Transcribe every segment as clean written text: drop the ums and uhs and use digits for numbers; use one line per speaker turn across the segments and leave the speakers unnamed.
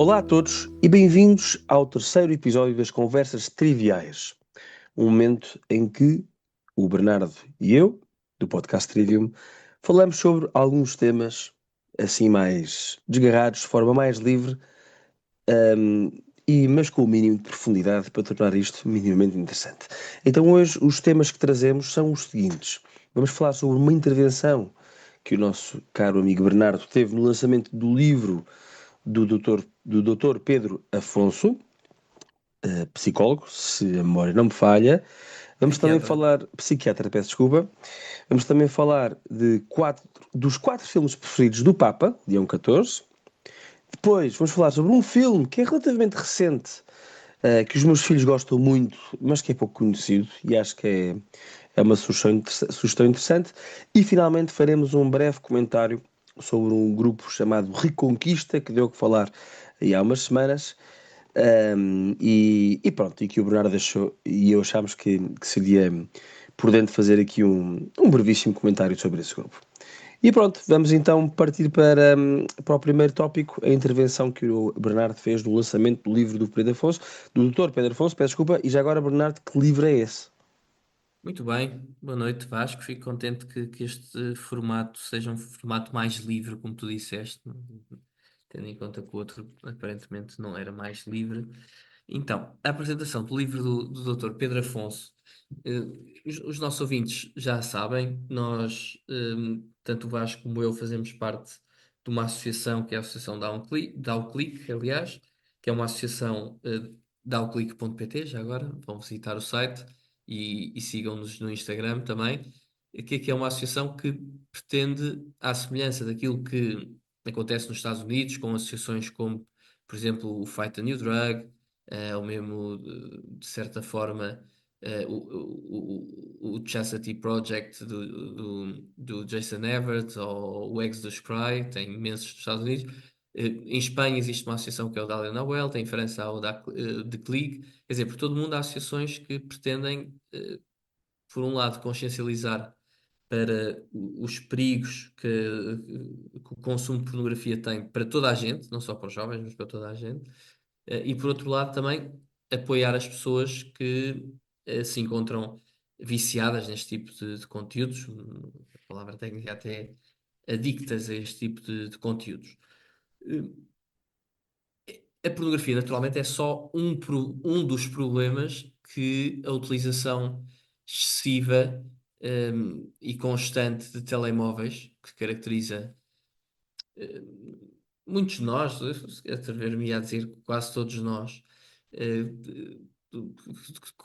Olá a todos e bem-vindos ao terceiro episódio das Conversas Triviais, um momento em que o Bernardo e eu, do podcast Trivium, falamos sobre alguns temas assim mais desgarrados, de forma mais livre, mas com o mínimo de profundidade para tornar isto minimamente interessante. Então hoje os temas que trazemos são os seguintes. Vamos falar sobre uma intervenção que o nosso caro amigo Bernardo teve no lançamento do livro do Dr. Pedro Afonso, psicólogo, se a memória não me falha. Vamos também
Psiquiatra.
falar, psiquiatra, peço desculpa. Vamos também falar dos quatro filmes preferidos do Papa, Leão XIV. Depois vamos falar sobre um filme que é relativamente recente, que os meus filhos gostam muito, mas que é pouco conhecido e acho que é uma sugestão interessante. E finalmente faremos um breve comentário sobre um grupo chamado Reconquista, que deu o que falar aí há umas semanas. E pronto, e que o Bernardo deixou, e eu achámos que seria prudente fazer aqui um brevíssimo comentário sobre esse grupo. E pronto, vamos então partir para o primeiro tópico, a intervenção que o Bernardo fez no lançamento do livro do Pedro Afonso, do Dr. Pedro Afonso, peço desculpa, e já agora, Bernardo, que livro é esse?
Muito bem, boa noite, Vasco. Fico contente que este formato seja um formato mais livre, como tu disseste, tendo em conta que o outro aparentemente não era mais livre. Então, a apresentação do livro do Dr. Pedro Afonso, eh, os nossos ouvintes já sabem, nós, tanto o Vasco como eu, fazemos parte de uma associação que é a Associação Dá o Clique, aliás, que é uma associação dá-o-clique.pt, já agora, vão visitar o site e sigam-nos no Instagram também, que é uma associação que pretende, à semelhança daquilo que acontece nos Estados Unidos, com associações como, por exemplo, o Fight the New Drug, ou mesmo, de certa forma, o Chastity Project do Jason Everett, ou o Exodus Cry, tem imensos nos Estados Unidos. Em Espanha existe uma associação que é o Dália Nahuel, tem em França há o The Clique. Quer dizer, por todo o mundo há associações que pretendem, por um lado, consciencializar para os perigos que o consumo de pornografia tem para toda a gente, não só para os jovens, mas para toda a gente. E por outro lado, também apoiar as pessoas que se encontram viciadas neste tipo de conteúdos, a palavra técnica até é adictas a este tipo de conteúdos. Eh, A pornografia, naturalmente, é só um dos problemas que a utilização excessiva, e constante de telemóveis, que caracteriza eh, muitos de nós, atrever-me a dizer quase todos nós, que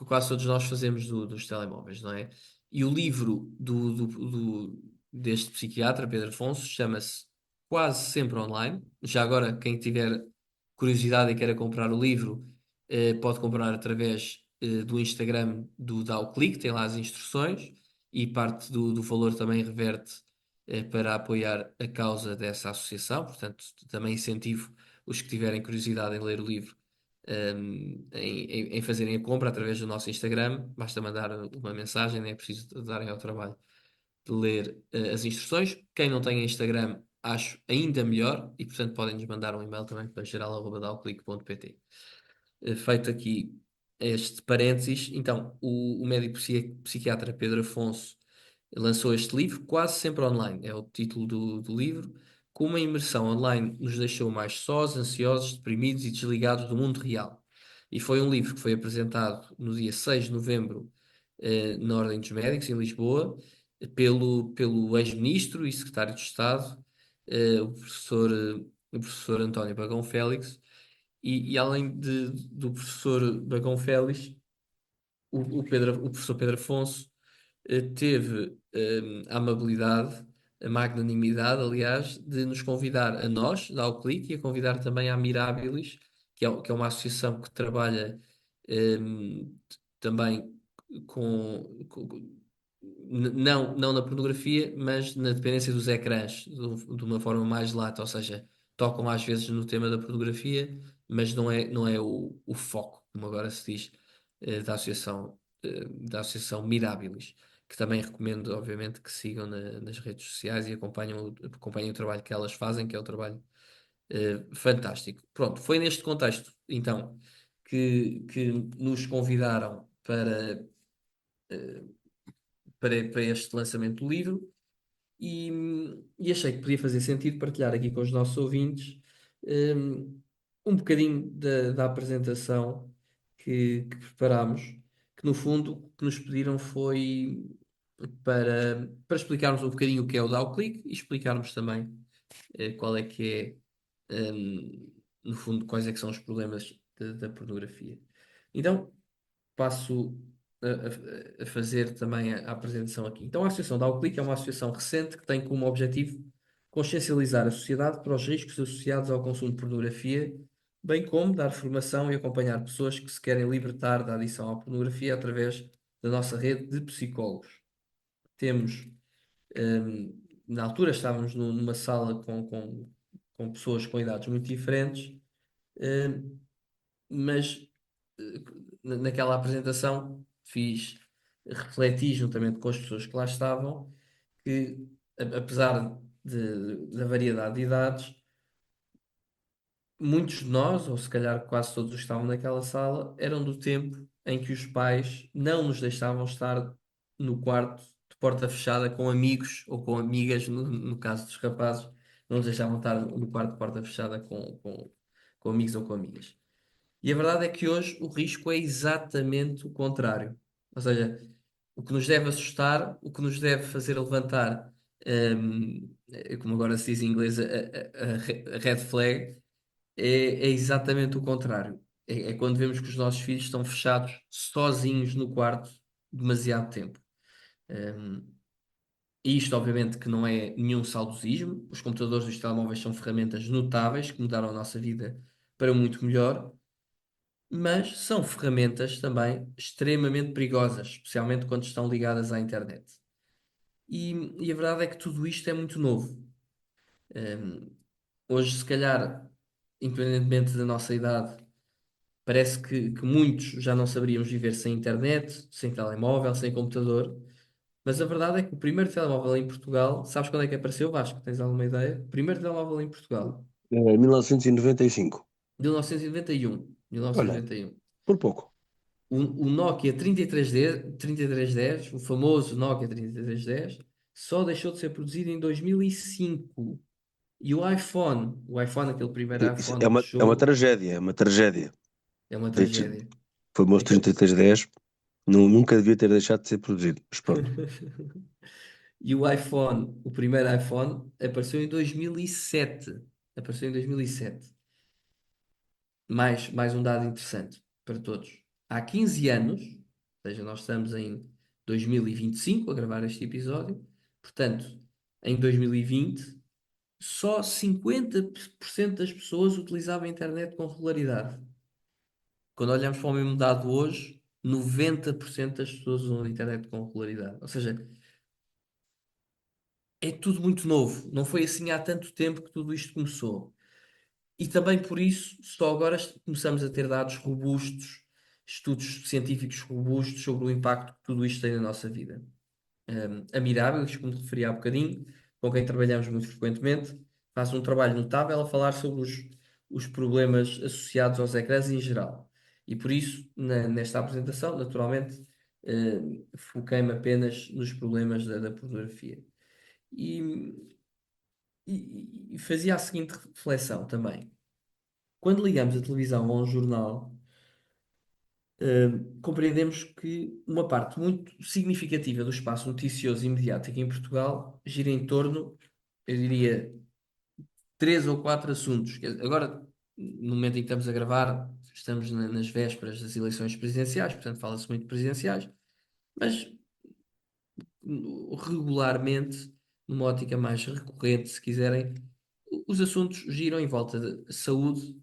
quase todos nós fazemos dos telemóveis, não é? E o livro deste psiquiatra, Pedro Afonso, chama-se Quase Sempre Online. Já agora, quem tiver curiosidade e queira comprar o livro, pode comprar através do Instagram do Dá o Clique, tem lá as instruções, e parte do valor também reverte para apoiar a causa dessa associação. Portanto, também incentivo os que tiverem curiosidade em ler o livro, em fazerem a compra através do nosso Instagram. Basta mandar uma mensagem, não é preciso darem ao trabalho de ler as instruções. Quem não tem Instagram, acho ainda melhor, e portanto podem-nos mandar um e-mail também para geral@daoclique.pt. Feito aqui este parênteses, então o médico psiquiatra Pedro Afonso lançou este livro, Quase Sempre Online, é o título do livro. Com uma imersão online nos deixou mais sós, ansiosos, deprimidos e desligados do mundo real. E foi um livro que foi apresentado no dia 6 de novembro, na Ordem dos Médicos, em Lisboa, pelo ex-ministro e secretário de Estado, o professor António Bagão Félix. E além do professor Bagão Félix, o professor Pedro Afonso teve a amabilidade, a magnanimidade, aliás, de nos convidar a nós, da Clique, e a convidar também à Mirabilis, que é uma associação que trabalha também não na pornografia, mas na dependência dos ecrãs, de uma forma mais lata, ou seja, tocam às vezes no tema da pornografia, mas não é o foco, como agora se diz, da Associação Mirabilis, que também recomendo, obviamente, que sigam nas redes sociais e acompanhem o trabalho que elas fazem, que é o trabalho fantástico. Pronto, foi neste contexto, então, que nos convidaram para este lançamento do livro e achei que podia fazer sentido partilhar aqui com os nossos ouvintes um bocadinho da apresentação que preparámos, que no fundo o que nos pediram foi para explicarmos um bocadinho o que é o DAO-Click e explicarmos também qual é que no fundo, quais é que são os problemas da pornografia. Então, passo a fazer também a apresentação aqui. Então, a Associação Dá o Clique é uma associação recente que tem como objetivo consciencializar a sociedade para os riscos associados ao consumo de pornografia, bem como dar formação e acompanhar pessoas que se querem libertar da adição à pornografia através da nossa rede de psicólogos. Temos, na altura, estávamos numa sala com pessoas com idades muito diferentes, mas naquela apresentação refleti juntamente com as pessoas que lá estavam, que apesar da variedade de idades, muitos de nós, ou se calhar quase todos os que estavam naquela sala, eram do tempo em que os pais não nos deixavam estar no quarto de porta fechada com amigos ou com amigas, no caso dos rapazes, não nos deixavam estar no quarto de porta fechada com amigos ou com amigas. E a verdade é que hoje o risco é exatamente o contrário. Ou seja, o que nos deve assustar, o que nos deve fazer levantar, como agora se diz em inglês, a red flag, é exatamente o contrário. É quando vemos que os nossos filhos estão fechados sozinhos no quarto demasiado tempo. Um, e isto, obviamente, que não é nenhum saudosismo. Os computadores e os telemóveis são ferramentas notáveis que mudaram a nossa vida para muito melhor, mas são ferramentas também extremamente perigosas, especialmente quando estão ligadas à internet. E a verdade é que tudo isto é muito novo. Um, hoje, se calhar, independentemente da nossa idade, parece que muitos já não saberíamos viver sem internet, sem telemóvel, sem computador. Mas a verdade é que o primeiro telemóvel em Portugal, sabes quando é que apareceu, Vasco? Tens alguma ideia? O primeiro telemóvel em Portugal,
1995.
1991.
Olha,
1991.
por pouco.
O Nokia 3310, 3310, o famoso Nokia 3310, só deixou de ser produzido em 2005. E o iPhone, aquele primeiro
Isso
iPhone que
é uma
chegou,
tragédia, é uma tragédia.
é uma
Este
tragédia.
famoso
Aquele...
3310 nunca devia ter deixado de ser produzido. Mas pronto.
E o iPhone, o primeiro iPhone, apareceu em 2007. Apareceu em 2007. Mais um dado interessante para todos. Há 15 anos, ou seja, nós estamos em 2025 a gravar este episódio, portanto, em 2020, só 50% das pessoas utilizavam a internet com regularidade. Quando olhamos para o mesmo dado hoje, 90% das pessoas usam a internet com regularidade. Ou seja, é tudo muito novo. Não foi assim há tanto tempo que tudo isto começou. E também por isso, só agora começamos a ter dados robustos, estudos científicos robustos sobre o impacto que tudo isto tem na nossa vida. A Mirabilis, como te referi há bocadinho, com quem trabalhamos muito frequentemente, faz um trabalho notável a falar sobre os problemas associados aos ecrãs em geral. E por isso, nesta apresentação, naturalmente, foquei-me apenas nos problemas da pornografia. E, e fazia a seguinte reflexão também. Quando ligamos a televisão a um jornal, compreendemos que uma parte muito significativa do espaço noticioso e mediático em Portugal gira em torno, eu diria, três ou quatro assuntos. Agora, no momento em que estamos a gravar, estamos nas vésperas das eleições presidenciais, portanto fala-se muito de presidenciais, mas regularmente, numa ótica mais recorrente, se quiserem, os assuntos giram em volta de saúde,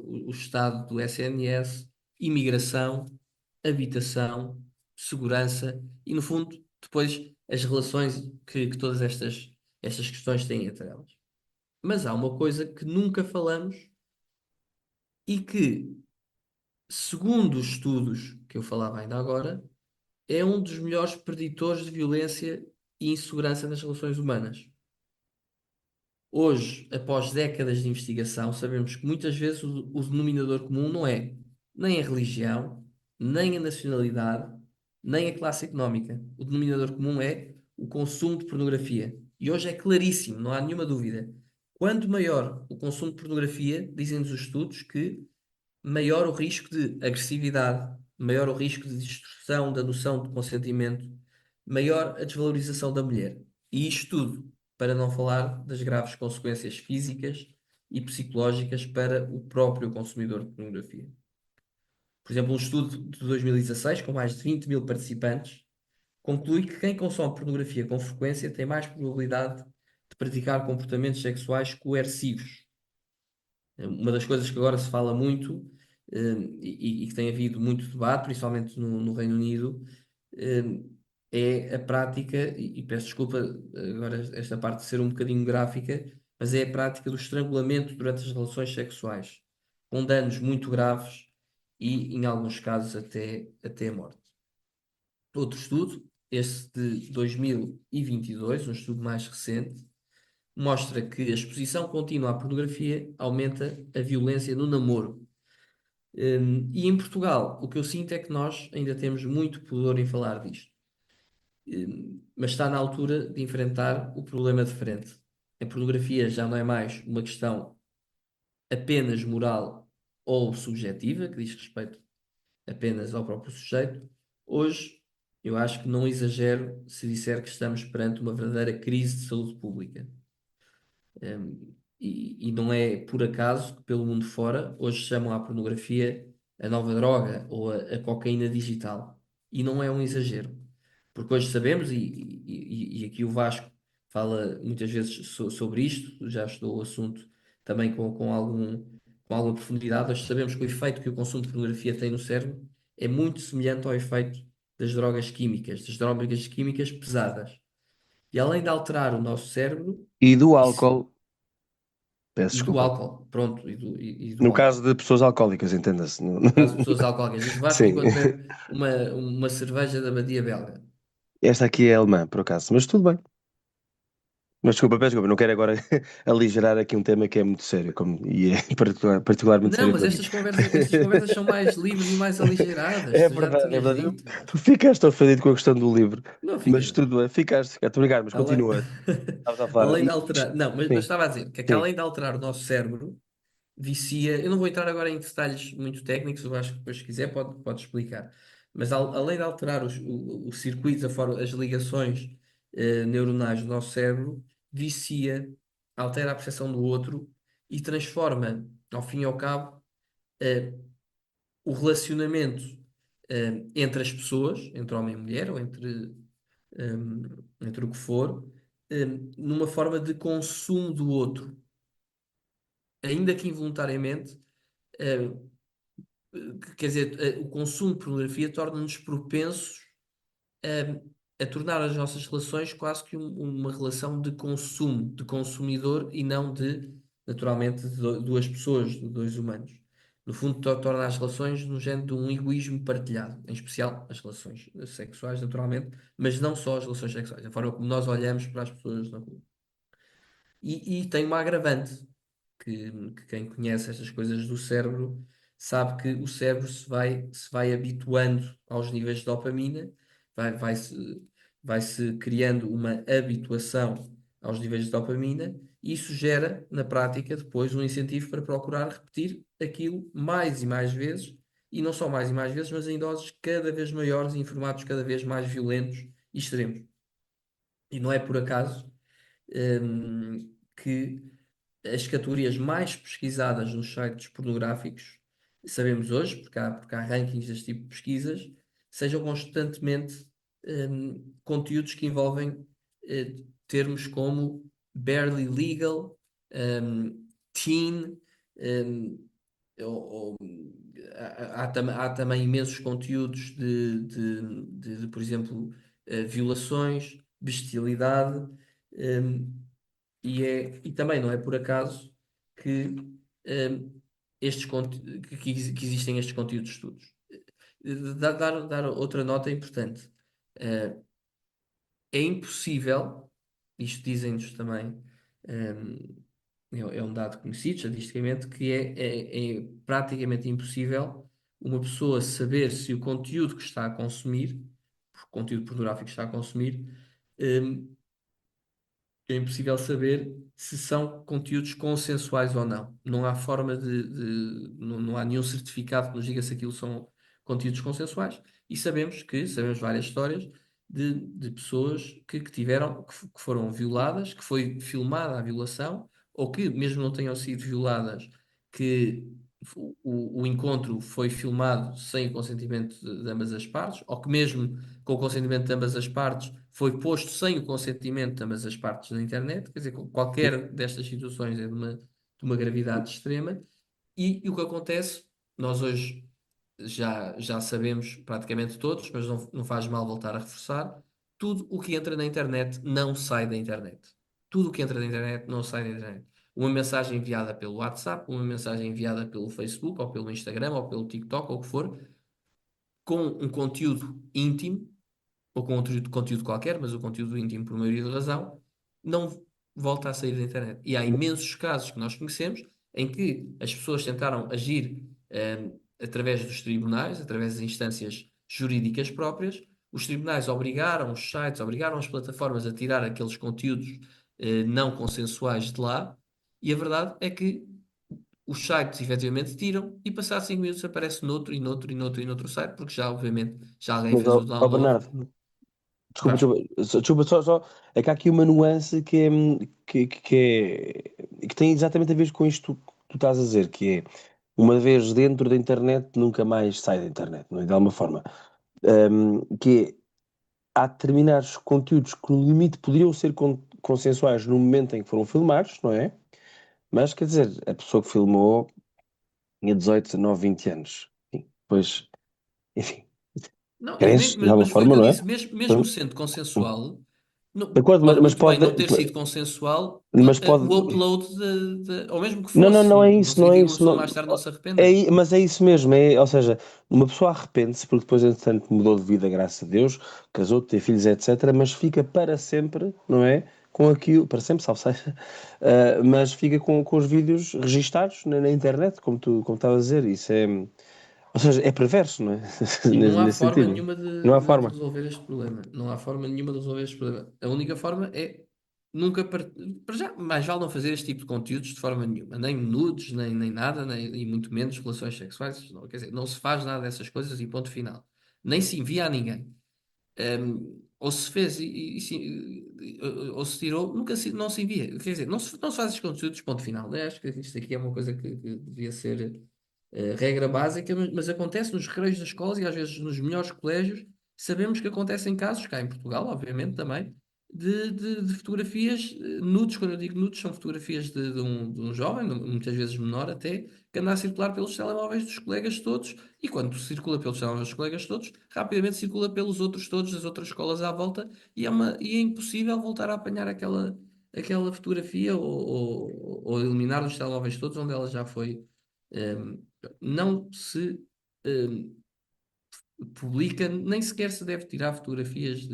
o estado do SNS, imigração, habitação, segurança e, no fundo, depois as relações que todas estas questões têm entre elas. Mas há uma coisa que nunca falamos e que, segundo os estudos que eu falava ainda agora, é um dos melhores preditores de violência e insegurança nas relações humanas. Hoje, após décadas de investigação, sabemos que muitas vezes o denominador comum não é nem a religião, nem a nacionalidade, nem a classe económica. O denominador comum é o consumo de pornografia. E hoje é claríssimo, não há nenhuma dúvida. Quanto maior o consumo de pornografia, dizem-nos os estudos que maior o risco de agressividade, maior o risco de distorção da noção de consentimento, maior a desvalorização da mulher. E isto tudo para não falar das graves consequências físicas e psicológicas para o próprio consumidor de pornografia. Por exemplo, um estudo de 2016, com mais de 20 mil participantes, conclui que quem consome pornografia com frequência tem mais probabilidade de praticar comportamentos sexuais coercivos. Uma das coisas que agora se fala muito, e que tem havido muito debate, principalmente no Reino Unido, é a prática, e peço desculpa agora esta parte de ser um bocadinho gráfica, mas é a prática do estrangulamento durante as relações sexuais, com danos muito graves e, em alguns casos, até a morte. Outro estudo, este de 2022, um estudo mais recente, mostra que a exposição contínua à pornografia aumenta a violência no namoro. E em Portugal, o que eu sinto é que nós ainda temos muito pudor em falar disto. Mas está na altura de enfrentar o problema de frente. A pornografia já não é mais uma questão apenas moral ou subjetiva, que diz respeito apenas ao próprio sujeito. Hoje, eu acho que não exagero se disser que estamos perante uma verdadeira crise de saúde pública. E não é por acaso que pelo mundo fora hoje chamam a pornografia a nova droga ou a cocaína digital. E não é um exagero. Porque hoje sabemos, e aqui o Vasco fala muitas vezes sobre isto, já estudou o assunto também com alguma profundidade. Hoje sabemos que o efeito que o consumo de pornografia tem no cérebro é muito semelhante ao efeito das drogas químicas pesadas. E além de alterar o nosso cérebro,
E do
isso,
álcool, peço
e do
desculpa.
álcool, pronto, e do
No caso
álcool.
de pessoas alcoólicas, entenda-se.
No caso de pessoas alcoólicas, diz o Vasco
Sim,
enquanto bebe uma cerveja da Badia Belga.
esta aqui é alemã, por acaso, mas tudo bem. Mas desculpa, peço desculpa, não quero agora aligerar aqui um tema que é muito sério e é particularmente
Não,
sério
mas
para mim.
estas conversas são mais livres e mais aligeiradas.
É
Tu já
verdade, é
tinhas
verdade.
dito.
Tu ficaste ofendido com a questão do livro,
Não
mas
fiquei.
tudo bem, ficaste, obrigado, mas
Além,
continua. Estavas a falar.
além de alterar. Não, mas
Sim,
estava a dizer que
sim.
além de alterar o nosso cérebro, vicia. Eu não vou entrar agora em detalhes muito técnicos, eu acho que depois, se quiser, pode explicar. Mas além de alterar os circuitos, as ligações neuronais do nosso cérebro, vicia, altera a percepção do outro e transforma, ao fim e ao cabo, eh, o relacionamento entre as pessoas, entre homem e mulher, ou entre o que for, numa forma de consumo do outro, ainda que involuntariamente. eh, Quer dizer, o consumo de pornografia torna-nos propensos a tornar as nossas relações quase que uma relação de consumo, de consumidor e não de, naturalmente, de duas pessoas, de dois humanos. No fundo, torna as relações no género de um egoísmo partilhado, em especial as relações sexuais, naturalmente, mas não só as relações sexuais, a forma como nós olhamos para as pessoas na rua. E tem uma agravante, que quem conhece estas coisas do cérebro sabe que o cérebro se vai habituando aos níveis de dopamina, vai-se criando uma habituação aos níveis de dopamina, e isso gera, na prática, depois um incentivo para procurar repetir aquilo mais e mais vezes, e não só mais e mais vezes, mas em doses cada vez maiores e em formatos cada vez mais violentos e extremos. E não é por acaso que as categorias mais pesquisadas nos sites pornográficos, sabemos hoje, porque há rankings deste tipo de pesquisas, sejam constantemente conteúdos que envolvem termos como barely legal, teen, um, ou- há também imensos conteúdos por exemplo, violações, bestialidade. hum, e também não é por acaso que, hum, que existem estes conteúdos de estudos. Dar outra nota importante. É impossível, isto dizem-nos também, é um dado conhecido estatisticamente, que é praticamente impossível uma pessoa saber se o conteúdo que está a consumir, o conteúdo pornográfico que está a consumir, hum, é impossível saber se são conteúdos consensuais ou não. Não há forma não há nenhum certificado que nos diga se aquilo são conteúdos consensuais. E sabemos várias histórias de pessoas que tiveram, que foram violadas, que foi filmada a violação, ou que, mesmo não tenham sido violadas, que o encontro foi filmado sem o consentimento de ambas as partes, ou que mesmo com o consentimento de ambas as partes, foi posto sem o consentimento de ambas as partes na internet. Quer dizer, qualquer destas situações é de uma gravidade extrema. E o que acontece, nós hoje já sabemos praticamente todos, mas não faz mal voltar a reforçar, tudo o que entra na internet não sai da internet. Tudo o que entra na internet não sai da internet. Uma mensagem enviada pelo WhatsApp, uma mensagem enviada pelo Facebook, ou pelo Instagram, ou pelo TikTok, ou o que for, com um conteúdo íntimo, ou com outro conteúdo qualquer, mas o conteúdo íntimo, por maioria da razão, não volta a sair da internet. E há imensos casos que nós conhecemos em que as pessoas tentaram agir através dos tribunais, através das instâncias jurídicas próprias. Os tribunais obrigaram os sites, obrigaram as plataformas a tirar aqueles conteúdos não consensuais de lá, e a verdade é que os sites efetivamente tiram e passado 5 minutos aparece noutro e noutro e noutro e noutro site, porque já obviamente já alguém
Mas,
fez o
ó
download.
Bernardo, desculpa,
Faz.
só, é que há aqui uma nuance que tem exatamente a ver com isto que tu estás a dizer, que é, uma vez dentro da internet, nunca mais sai da internet, não é? De alguma forma. Que é, há determinados conteúdos que no limite poderiam ser consensuais no momento em que foram filmados, não é? Mas, quer dizer, a pessoa que filmou tinha 18, 19, 20 anos. Sim, pois, enfim,
Não,
cresce de alguma
mas foi o que
forma,
eu
não é?
disse, mesmo sendo consensual,
De acordo,
pode
mas
muito bem
pode.
não ter sido consensual,
Mas
o
pode.
upload ou mesmo que
Não, não,
fosse,
não é
não
isso, não é
significa que uma
isso.
pessoa
Não,
mais tarde não se arrependa.
mas é isso mesmo. Ou seja, uma pessoa arrepende-se porque depois, entretanto, mudou de vida, graças a Deus, casou, teve filhos, etc. Mas fica para sempre, não é? Com aquilo, para sempre, salvo seja, mas fica com os vídeos registados na internet, como estava a dizer. Isso é. Ou seja, é perverso, não é?
E não há
Nesse
forma
sentido.
nenhuma
Não há
de
forma.
resolver este problema. Não há forma nenhuma de resolver este problema. A única forma é nunca. Para já, mais vale não fazer este tipo de conteúdos de forma nenhuma. Nem nudes, nem nada, e muito menos relações sexuais. Não, quer dizer, não se faz nada dessas coisas e ponto final. Nem se envia a ninguém. Ou se fez ou se tirou, não se envia. Quer dizer, não se faz esses conteúdos, ponto final. Eu acho que isto aqui é uma coisa que devia ser regra básica, mas acontece nos recreios das escolas e às vezes nos melhores colégios. Sabemos que acontecem casos, cá em Portugal, obviamente também, de fotografias nudes. Quando eu digo nudes, são fotografias de um jovem, muitas vezes menor até, que anda a circular pelos telemóveis dos colegas todos. E quando circula pelos telemóveis dos colegas todos, rapidamente circula pelos outros todos, das outras escolas à volta, e é impossível voltar a apanhar aquela fotografia ou eliminar dos telemóveis todos onde ela já foi. Não se hum, publica, nem sequer se deve tirar fotografias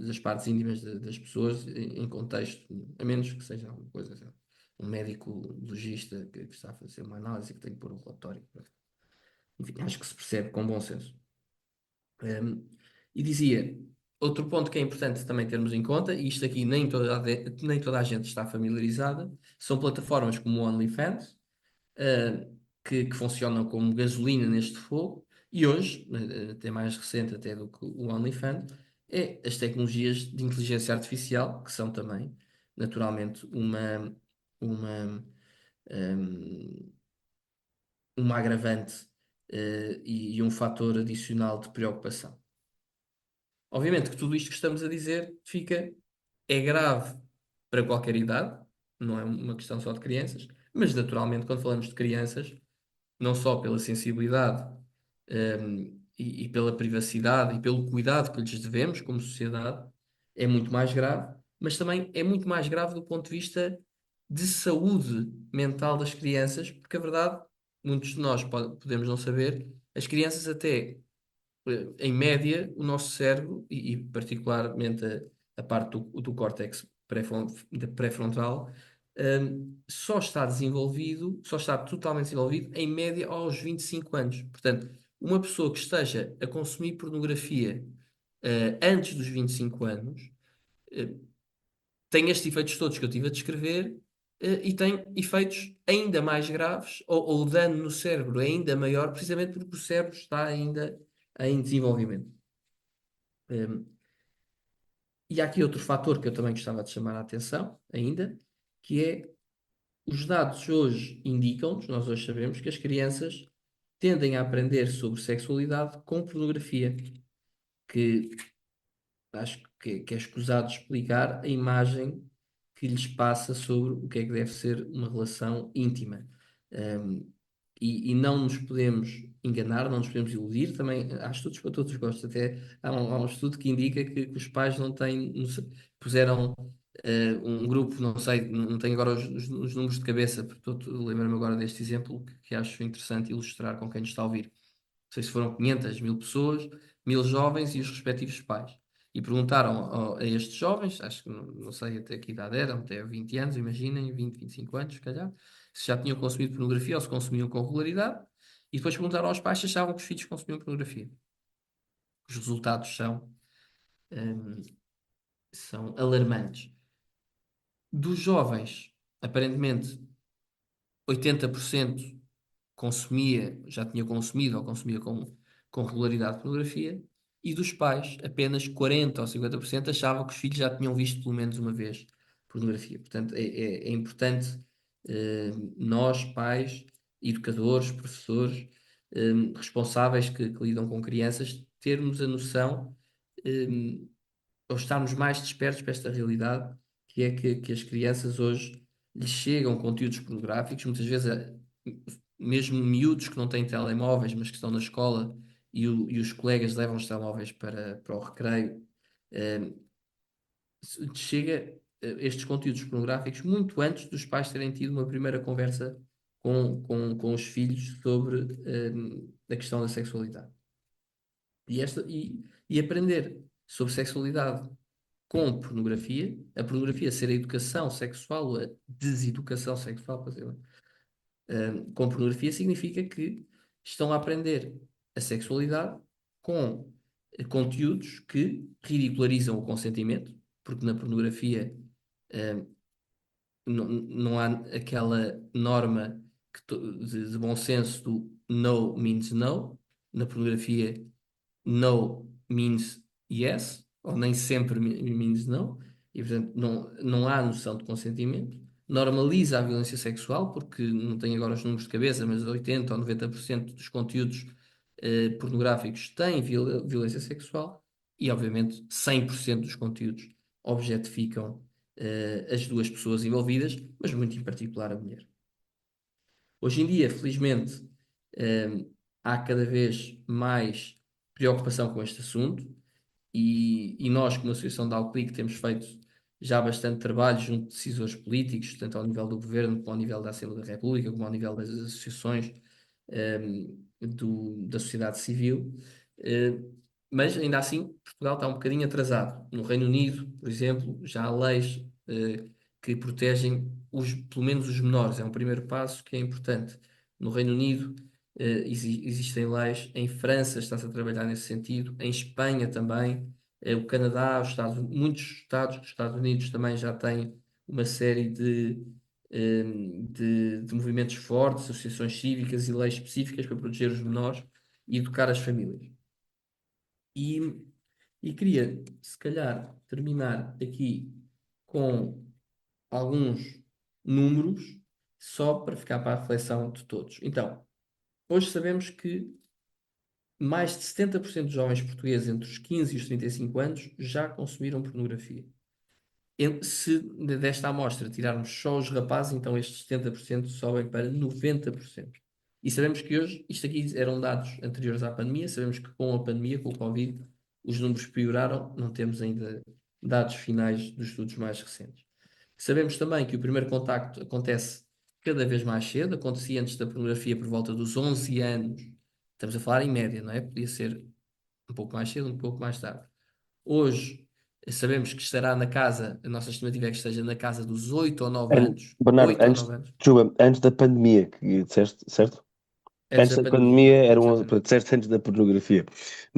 das partes íntimas das pessoas em contexto, a menos que seja alguma coisa, sei lá, um médico legista que está a fazer uma análise e que tem que pôr um relatório. Enfim, acho que se percebe com bom senso. Um, e dizia, outro ponto que é importante também termos em conta, e isto aqui nem toda a gente está familiarizada, são plataformas como o OnlyFans, que funcionam como gasolina neste fogo, e hoje, até mais recente até do que o OnlyFans, é as tecnologias de inteligência artificial, que são também, naturalmente, uma, um, uma agravante, e um fator adicional de preocupação. Obviamente que tudo isto que estamos a dizer é grave para qualquer idade, não é uma questão só de crianças, mas naturalmente quando falamos de crianças, não só pela sensibilidade, e pela privacidade e pelo cuidado que lhes devemos como sociedade, é muito mais grave, mas também é muito mais grave do ponto de vista de saúde mental das crianças, porque a verdade, muitos de nós podemos não saber, as crianças até, em média, o nosso cérebro, e particularmente a parte do córtex da pré-frontal, só está desenvolvido, só está totalmente desenvolvido em média aos 25 anos. Portanto, uma pessoa que esteja a consumir pornografia antes dos 25 anos eh, tem estes efeitos todos que eu estive a descrever e tem efeitos ainda mais graves, ou o dano no cérebro é ainda maior, precisamente porque o cérebro está ainda em desenvolvimento. E há aqui outro fator que eu também gostava de chamar a atenção, ainda, que é os dados hoje indicam-nos, nós hoje sabemos, que as crianças tendem a aprender sobre sexualidade com pornografia, que acho que é escusado explicar a imagem que lhes passa sobre o que é que deve ser uma relação íntima. Um, e não nos podemos enganar, não nos podemos iludir. Também há estudos para todos os gostos. Até há um estudo que indica que os pais não têm, puseram um grupo, não sei, não tenho agora os números de cabeça, portanto, lembro-me agora deste exemplo que acho interessante ilustrar com quem nos está a ouvir. Não sei se foram 500, 1000 pessoas, 1000 jovens e os respectivos pais. E perguntaram a estes jovens, acho que não sei até que idade eram, até 20 anos, imaginem, 20, 25 anos, se calhar, se já tinham consumido pornografia ou se consumiam com regularidade. E depois perguntaram aos pais se achavam que os filhos consumiam pornografia. Os resultados hum, são alarmantes. Dos jovens, aparentemente, 80% consumia, já tinha consumido ou consumia com regularidade pornografia, e dos pais, apenas 40 ou 50% achavam que os filhos já tinham visto pelo menos uma vez pornografia. Portanto, é importante nós, pais, educadores, professores, responsáveis que lidam com crianças, termos a noção, ou estarmos mais despertos para esta realidade, que é que as crianças hoje lhes chegam conteúdos pornográficos, muitas vezes mesmo miúdos que não têm telemóveis, mas que estão na escola e os colegas levam os telemóveis para o recreio, eh, chega estes conteúdos pornográficos muito antes dos pais terem tido uma primeira conversa com os filhos sobre a questão da sexualidade. E aprender sobre sexualidade com pornografia, a pornografia ser a educação sexual, a deseducação sexual, para dizer, com pornografia significa que estão a aprender a sexualidade com conteúdos que ridicularizam o consentimento, porque na pornografia não há aquela norma de bom senso do no means no. Na pornografia, no means yes, ou nem sempre means no, e portanto não há noção de consentimento. Normaliza a violência sexual, porque não tenho agora os números de cabeça, mas 80 ou 90% dos conteúdos pornográficos têm violência sexual, e obviamente 100% dos conteúdos objetificam as duas pessoas envolvidas, mas muito em particular a mulher. Hoje em dia, felizmente, há cada vez mais preocupação com este assunto e nós, como Associação da Alclic, temos feito já bastante trabalho junto de decisores políticos, tanto ao nível do Governo, como ao nível da Assembleia da República, como ao nível das associações da sociedade civil. Mas ainda assim, Portugal está um bocadinho atrasado. No Reino Unido, por exemplo, já há leis que protegem pelo menos os menores. É um primeiro passo que é importante. No Reino Unido, existem leis. Em França está-se a trabalhar nesse sentido. Em Espanha também. O Canadá, muitos estados dos Estados Unidos também já têm uma série de movimentos fortes, associações cívicas e leis específicas para proteger os menores e educar as famílias. E, e queria, se calhar, terminar aqui com alguns números, só para ficar para a reflexão de todos. Então, hoje sabemos que mais de 70% dos jovens portugueses entre os 15 e os 35 anos já consumiram pornografia. Se desta amostra tirarmos só os rapazes, então estes 70% sobem para 90%. E sabemos que hoje, isto aqui eram dados anteriores à pandemia, sabemos que com a pandemia, com o Covid, os números pioraram, não temos ainda dados finais dos estudos mais recentes. Sabemos também que o primeiro contacto acontece cada vez mais cedo, acontecia antes da pornografia por volta dos 11 anos, estamos a falar em média, não é? Podia ser um pouco mais cedo, um pouco mais tarde. Hoje, Sabemos que estará na casa, a nossa estimativa é que esteja na casa dos 8 ou 9
An-
anos.
Bernardo,
8 ou 9 anos.
desculpa, antes da pandemia, que disseste, certo?
Antes
Antes
da
da
pandemia,
pandemia
exatamente.
disseste antes da pornografia.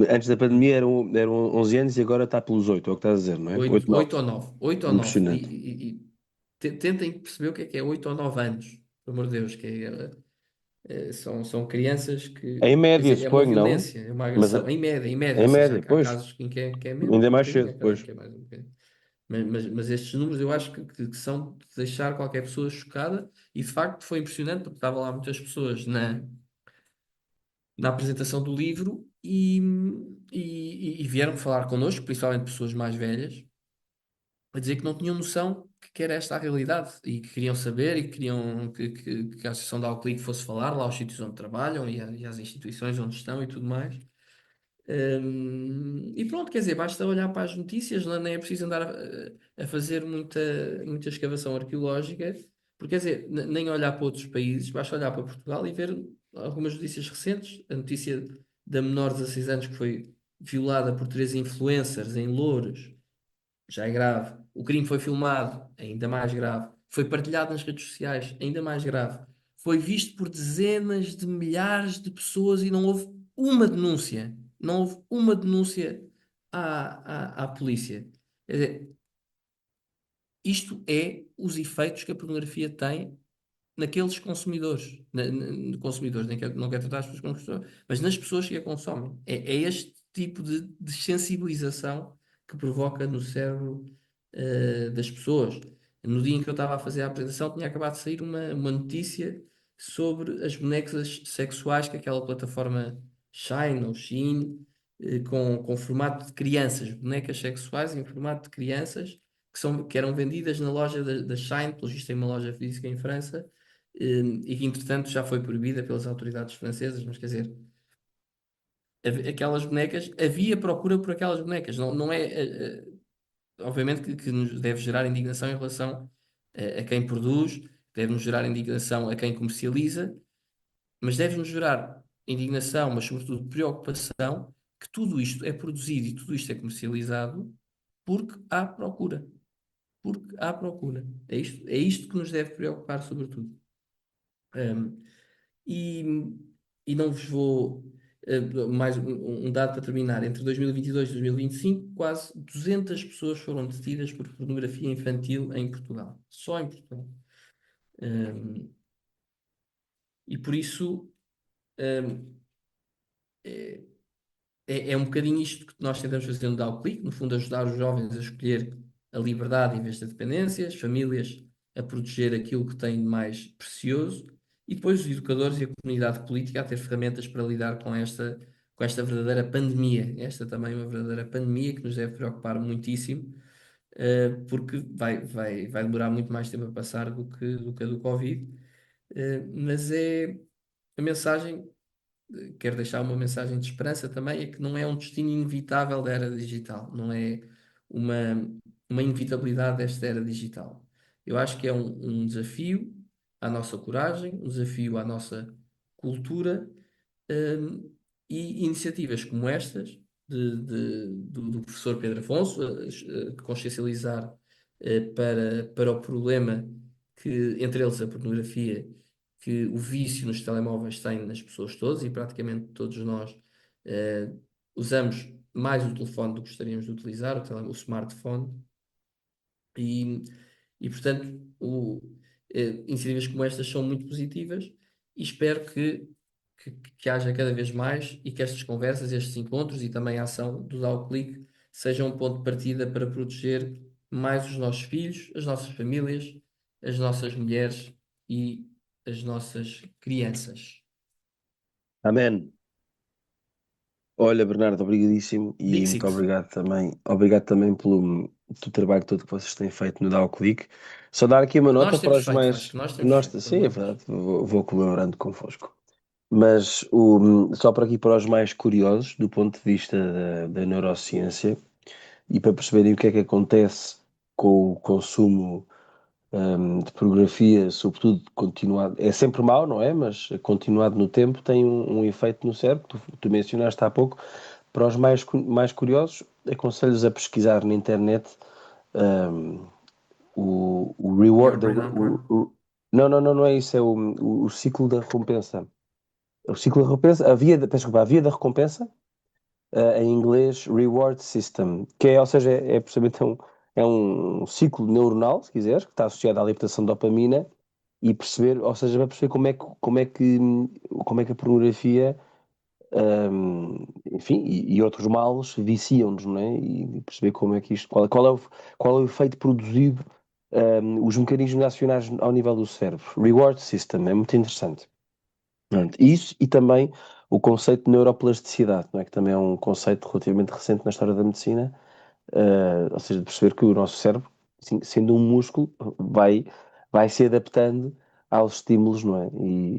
Antes da pandemia
Hum.
eram 11 anos e agora está pelos 8 é o que estás a dizer, não é? 8
8,
9.
8 ou 9. 8 ou 9.
Impressionante.
Tentem perceber o que é 8 ou 9 anos. Pelo amor de Deus, são crianças
Em
quer
média,
dizer, é uma
suponho, não?
violência, é uma
Mas
agressão, em média,
em
ou seja,
média,
há
pois.
casos em que é menos
Ainda
um
mais
bocadinho,
cedo,
há casos em
pois.
que é mais um bocadinho. Mas estes números eu acho que são de deixar qualquer pessoa chocada e de facto foi impressionante porque estavam lá muitas pessoas na apresentação do livro e vieram falar connosco, principalmente pessoas mais velhas, a dizer que não tinham noção que era esta a realidade e que queriam saber e que queriam que a Associação da Alclique fosse falar lá aos sítios onde trabalham e às instituições onde estão e tudo mais. E pronto, quer dizer, basta olhar para as notícias, nem é preciso andar a fazer muita escavação arqueológica, porque quer dizer, nem olhar para outros países, basta olhar para Portugal e ver algumas notícias recentes. A notícia da menor de 16 anos que foi violada por três influencers em Loures, já é grave. O crime foi filmado, ainda mais grave. Foi partilhado nas redes sociais, ainda mais grave. Foi visto por dezenas de milhares de pessoas e não houve uma denúncia. Não houve uma denúncia à polícia. Quer dizer, isto é os efeitos que a pornografia tem naqueles consumidores, consumidores, não quero tratar as pessoas como consumidores, mas nas pessoas que a consomem. É este tipo de sensibilização que provoca no cérebro das pessoas. No dia em que eu estava a fazer a apresentação, tinha acabado de sair uma notícia sobre as bonecas sexuais que aquela plataforma Shine ou Shein, com formato de crianças, bonecas sexuais em formato de crianças, que eram vendidas na loja da Shine, pelo visto tem uma loja física em França, e que entretanto já foi proibida pelas autoridades francesas, mas quer dizer, aquelas bonecas, havia procura por aquelas bonecas, não é, obviamente que nos deve gerar indignação em relação a quem produz, deve-nos gerar indignação a quem comercializa, mas deve-nos gerar indignação, mas sobretudo preocupação, que tudo isto é produzido e tudo isto é comercializado porque há procura. Porque há procura. É isto que nos deve preocupar, sobretudo. Um, e, e não vos vou. Mais um dado para terminar. Entre 2022 e 2025, quase 200 pessoas foram detidas por pornografia infantil em Portugal. Só em Portugal. Um, e por isso. um, é um bocadinho isto que nós tentamos fazer no Dá o Clique, no fundo, ajudar os jovens a escolher a liberdade em vez da dependência, as famílias a proteger aquilo que têm de mais precioso e depois os educadores e a comunidade política a ter ferramentas para lidar com esta verdadeira pandemia. Esta também é uma verdadeira pandemia que nos deve preocupar muitíssimo, porque vai demorar muito mais tempo a passar do que a do Covid. Mas é a mensagem quero deixar uma mensagem de esperança também, é que não é um destino inevitável da era digital, não é uma, uma inevitabilidade desta era digital. Eu acho que é um desafio à nossa coragem, um desafio à nossa cultura, e iniciativas como estas, do professor Pedro Afonso, consciencializar para o problema que, entre eles, a pornografia, que o vício nos telemóveis tem nas pessoas todas, e praticamente todos nós eh, usamos mais o telefone do que gostaríamos de utilizar, o smartphone, e, portanto, iniciativas como estas são muito positivas e espero que haja cada vez mais e que estas conversas, estes encontros e também a ação do Dá o Clique sejam um ponto de partida para proteger mais os nossos filhos, as nossas famílias, as nossas mulheres e as nossas crianças.
Amém. Olha, Bernardo, obrigadíssimo e muito
Dixit.
obrigado também pelo trabalho todo que vocês têm feito no Dá o Clique. Só dar aqui uma
Que
nota
nós
para
temos
os
feito,
mais.
Vasco, nós temos
Nós,
feito, pelo
sim, é
amor de Deus.
verdade, vou colaborando convosco. Mas só para aqui para os mais curiosos, do ponto de vista da neurociência, e para perceberem o que é que acontece com o consumo de pornografia, sobretudo continuado, é sempre mau, não é? Mas continuado no tempo tem um efeito no cérebro, tu mencionaste há pouco, Para os mais curiosos, aconselho-os a pesquisar na internet um, o
Your
reward.
Brain on Par.
Não, não, não, não é isso, é o ciclo da recompensa. O ciclo da recompensa, peço desculpa, a via da recompensa, em inglês, reward system, que é, ou seja, precisamente um ciclo neuronal, se quiseres, que está associado à libertação de dopamina e perceber, ou seja, vai perceber como é que a pornografia, enfim, e outros males viciam-nos, não é? E perceber como é que isto, qual é o efeito produzido, os mecanismos acionários ao nível do cérebro. Reward system, é muito interessante. Pronto, isso e também o conceito de neuroplasticidade, não é? Que também é um conceito relativamente recente na história da medicina, ou seja, de perceber que o nosso cérebro, sendo um músculo, vai se adaptando aos estímulos, não é?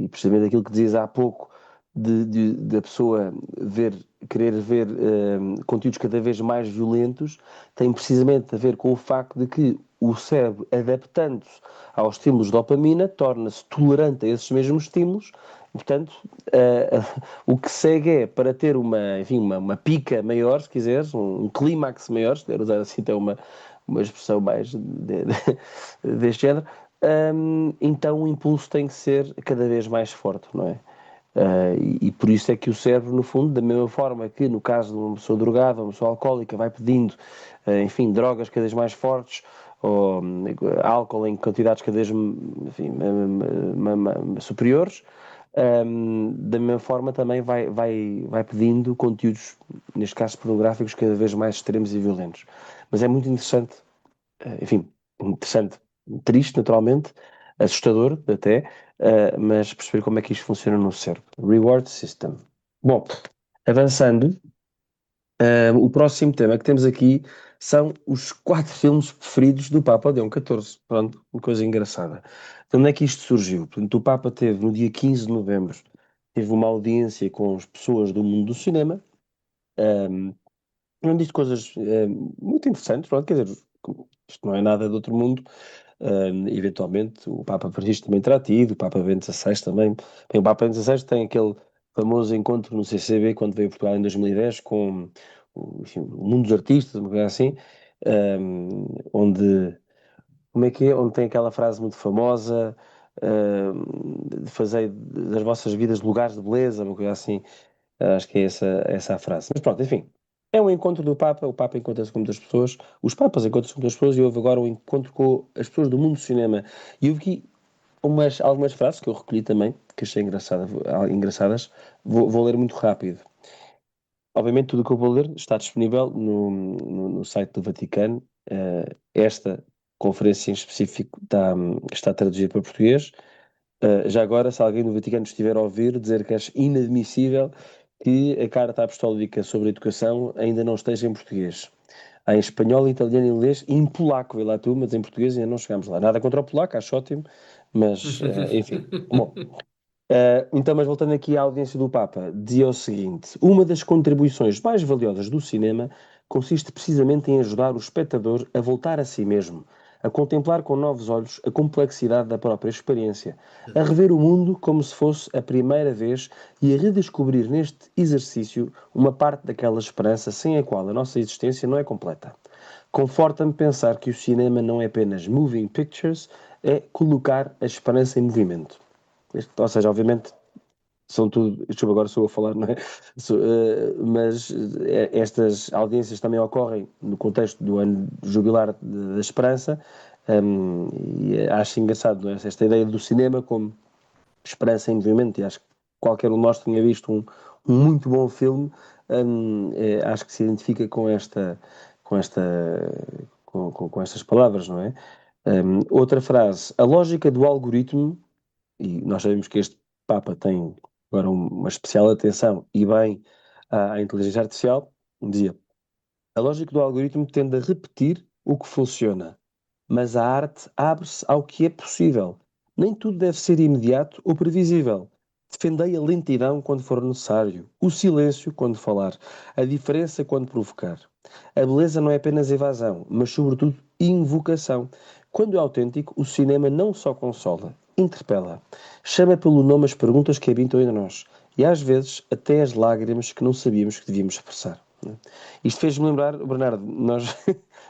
E precisamente aquilo que dizias há pouco, da pessoa querer ver conteúdos cada vez mais violentos, tem precisamente a ver com o facto de que o cérebro, adaptando-se aos estímulos de dopamina, torna-se tolerante a esses mesmos estímulos. Portanto, o que segue é para ter enfim, uma pica maior, se quiseres, um clímax maior, se puder usar assim até uma expressão mais deste género, então o impulso tem que ser cada vez mais forte, não é? E por isso é que o cérebro, no fundo, da mesma forma que no caso de uma pessoa drogada, uma pessoa alcoólica, vai pedindo, enfim, drogas cada vez mais fortes, ou álcool em quantidades cada vez, enfim, superiores, da mesma forma também vai pedindo conteúdos, neste caso pornográficos, cada vez mais extremos e violentos. Mas é muito interessante, enfim, interessante, triste naturalmente, assustador até, mas perceber como é que isto funciona no cérebro. Reward System. Bom, avançando, o próximo tema que temos aqui são os 4 filmes preferidos do Papa Leão XIV. Pronto, uma coisa engraçada. De onde é que isto surgiu? Portanto, o Papa teve, no dia 15 de novembro, teve uma audiência com as pessoas do mundo do cinema, um, onde disse coisas muito interessantes. Pronto, quer dizer, isto não é nada de outro mundo. Eventualmente, o Papa Francisco também terá tido, o Papa Bento XVI também. Bem, o Papa Bento XVI tem aquele famoso encontro no CCB, quando veio a Portugal em 2010, com enfim, o mundo dos artistas, uma coisa assim, onde, como é que é? Onde tem aquela frase muito famosa, de fazer das vossas vidas lugares de beleza, uma coisa assim. Acho que é essa a frase. Mas pronto, enfim. É um encontro do Papa, o Papa encontra-se com muitas pessoas, os Papas encontram-se com muitas pessoas e houve agora um encontro com as pessoas do mundo do cinema. E houve aqui algumas frases que eu recolhi também, que achei engraçadas. Vou ler muito rápido. Obviamente, tudo o que eu vou ler está disponível no site do Vaticano. Esta conferência em específico está traduzida para português. Já agora, se alguém do Vaticano estiver a ouvir, dizer que acho inadmissível que a Carta Apostólica sobre a Educação ainda não esteja em português. Há em espanhol, italiano, inglês e em polaco, vê lá tu, mas em português ainda não chegamos lá. Nada contra o polaco, acho ótimo, mas enfim. Bom, então, mas voltando aqui à audiência do Papa, dizia o seguinte: uma das contribuições mais valiosas do cinema consiste precisamente em ajudar o espectador a voltar a si mesmo, a contemplar com novos olhos a complexidade da própria experiência, a rever o mundo como se fosse a primeira vez e a redescobrir neste exercício uma parte daquela esperança sem a qual a nossa existência não é completa. Conforta-me pensar que o cinema não é apenas moving pictures, é colocar a esperança em movimento. Ou seja, obviamente, são tudo. Desculpa, agora sou eu a falar, não é? Mas estas audiências também ocorrem no contexto do ano jubilar da Esperança, e acho engraçado, não é? Esta ideia do cinema como esperança em movimento, e acho que qualquer um de nós tenha visto um muito bom filme, acho que se identifica com esta, com estas palavras, não é? Outra frase, a lógica do algoritmo, e nós sabemos que este Papa tem agora uma especial atenção e bem à inteligência artificial, dizia, a lógica do algoritmo tende a repetir o que funciona, mas a arte abre-se ao que é possível. Nem tudo deve ser imediato ou previsível. Defendei a lentidão quando for necessário, o silêncio quando falar, a diferença quando provocar. A beleza não é apenas evasão, mas sobretudo invocação. Quando é autêntico, o cinema não só consola, interpela. Chama pelo nome as perguntas que habitam em nós e às vezes até as lágrimas que não sabíamos que devíamos expressar. Isto fez-me lembrar, Bernardo, nós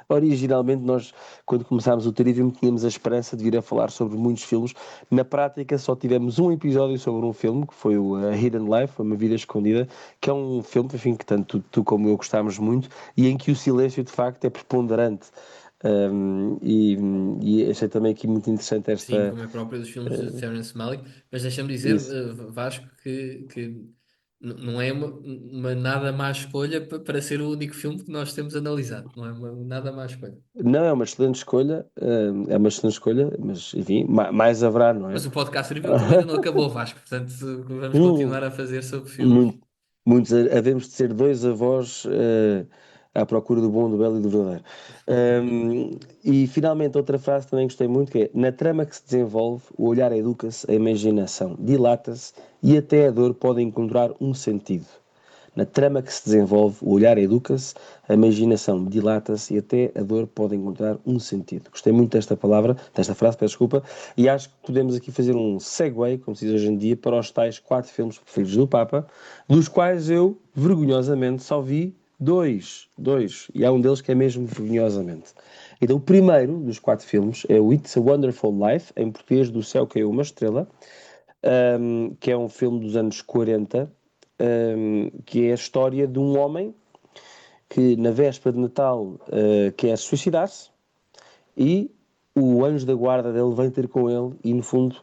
originalmente nós, quando começámos o Trivium, tínhamos a esperança de vir a falar sobre muitos filmes. Na prática, só tivemos um episódio sobre um filme, que foi o Hidden Life, Uma Vida Escondida, que é um filme, enfim, que tanto tu como eu gostámos muito, e em que o silêncio, de facto, é preponderante. E achei também aqui muito interessante
Sim,
esta.
como é próprio dos filmes de Terrence Malick, mas deixa-me dizer,
Isso.
Vasco, que não é uma nada má escolha para ser o único filme que nós temos analisado, não é uma nada má escolha.
Não, é uma excelente escolha, é uma excelente escolha, mas enfim, mais haverá, não é?
Mas o podcast review também ainda não acabou, Vasco, portanto vamos
Hum,
continuar a fazer sobre filmes.
Muito, muitos havemos de ser dois avós à procura do bom, do belo e do verdadeiro. E finalmente, outra frase que também gostei muito, que é: na trama que se desenvolve, o olhar educa-se, a imaginação dilata-se e até a dor pode encontrar um sentido. Na trama que se desenvolve, o olhar educa-se, a imaginação dilata-se e até a dor pode encontrar um sentido. Gostei muito desta palavra, desta frase, peço desculpa, e acho que podemos aqui fazer um segue, como se diz hoje em dia, para os tais quatro filmes preferidos do Papa, dos quais eu, vergonhosamente, só vi dois. Dois. E há um deles que é mesmo vergonhosamente. Então, o primeiro dos quatro filmes é o It's a Wonderful Life, em português Do Céu Caiu uma Estrela, que é um filme dos anos 40, que é a história de um homem que, na véspera de Natal, quer suicidar-se e o anjo da guarda dele vem ter com ele e, no fundo,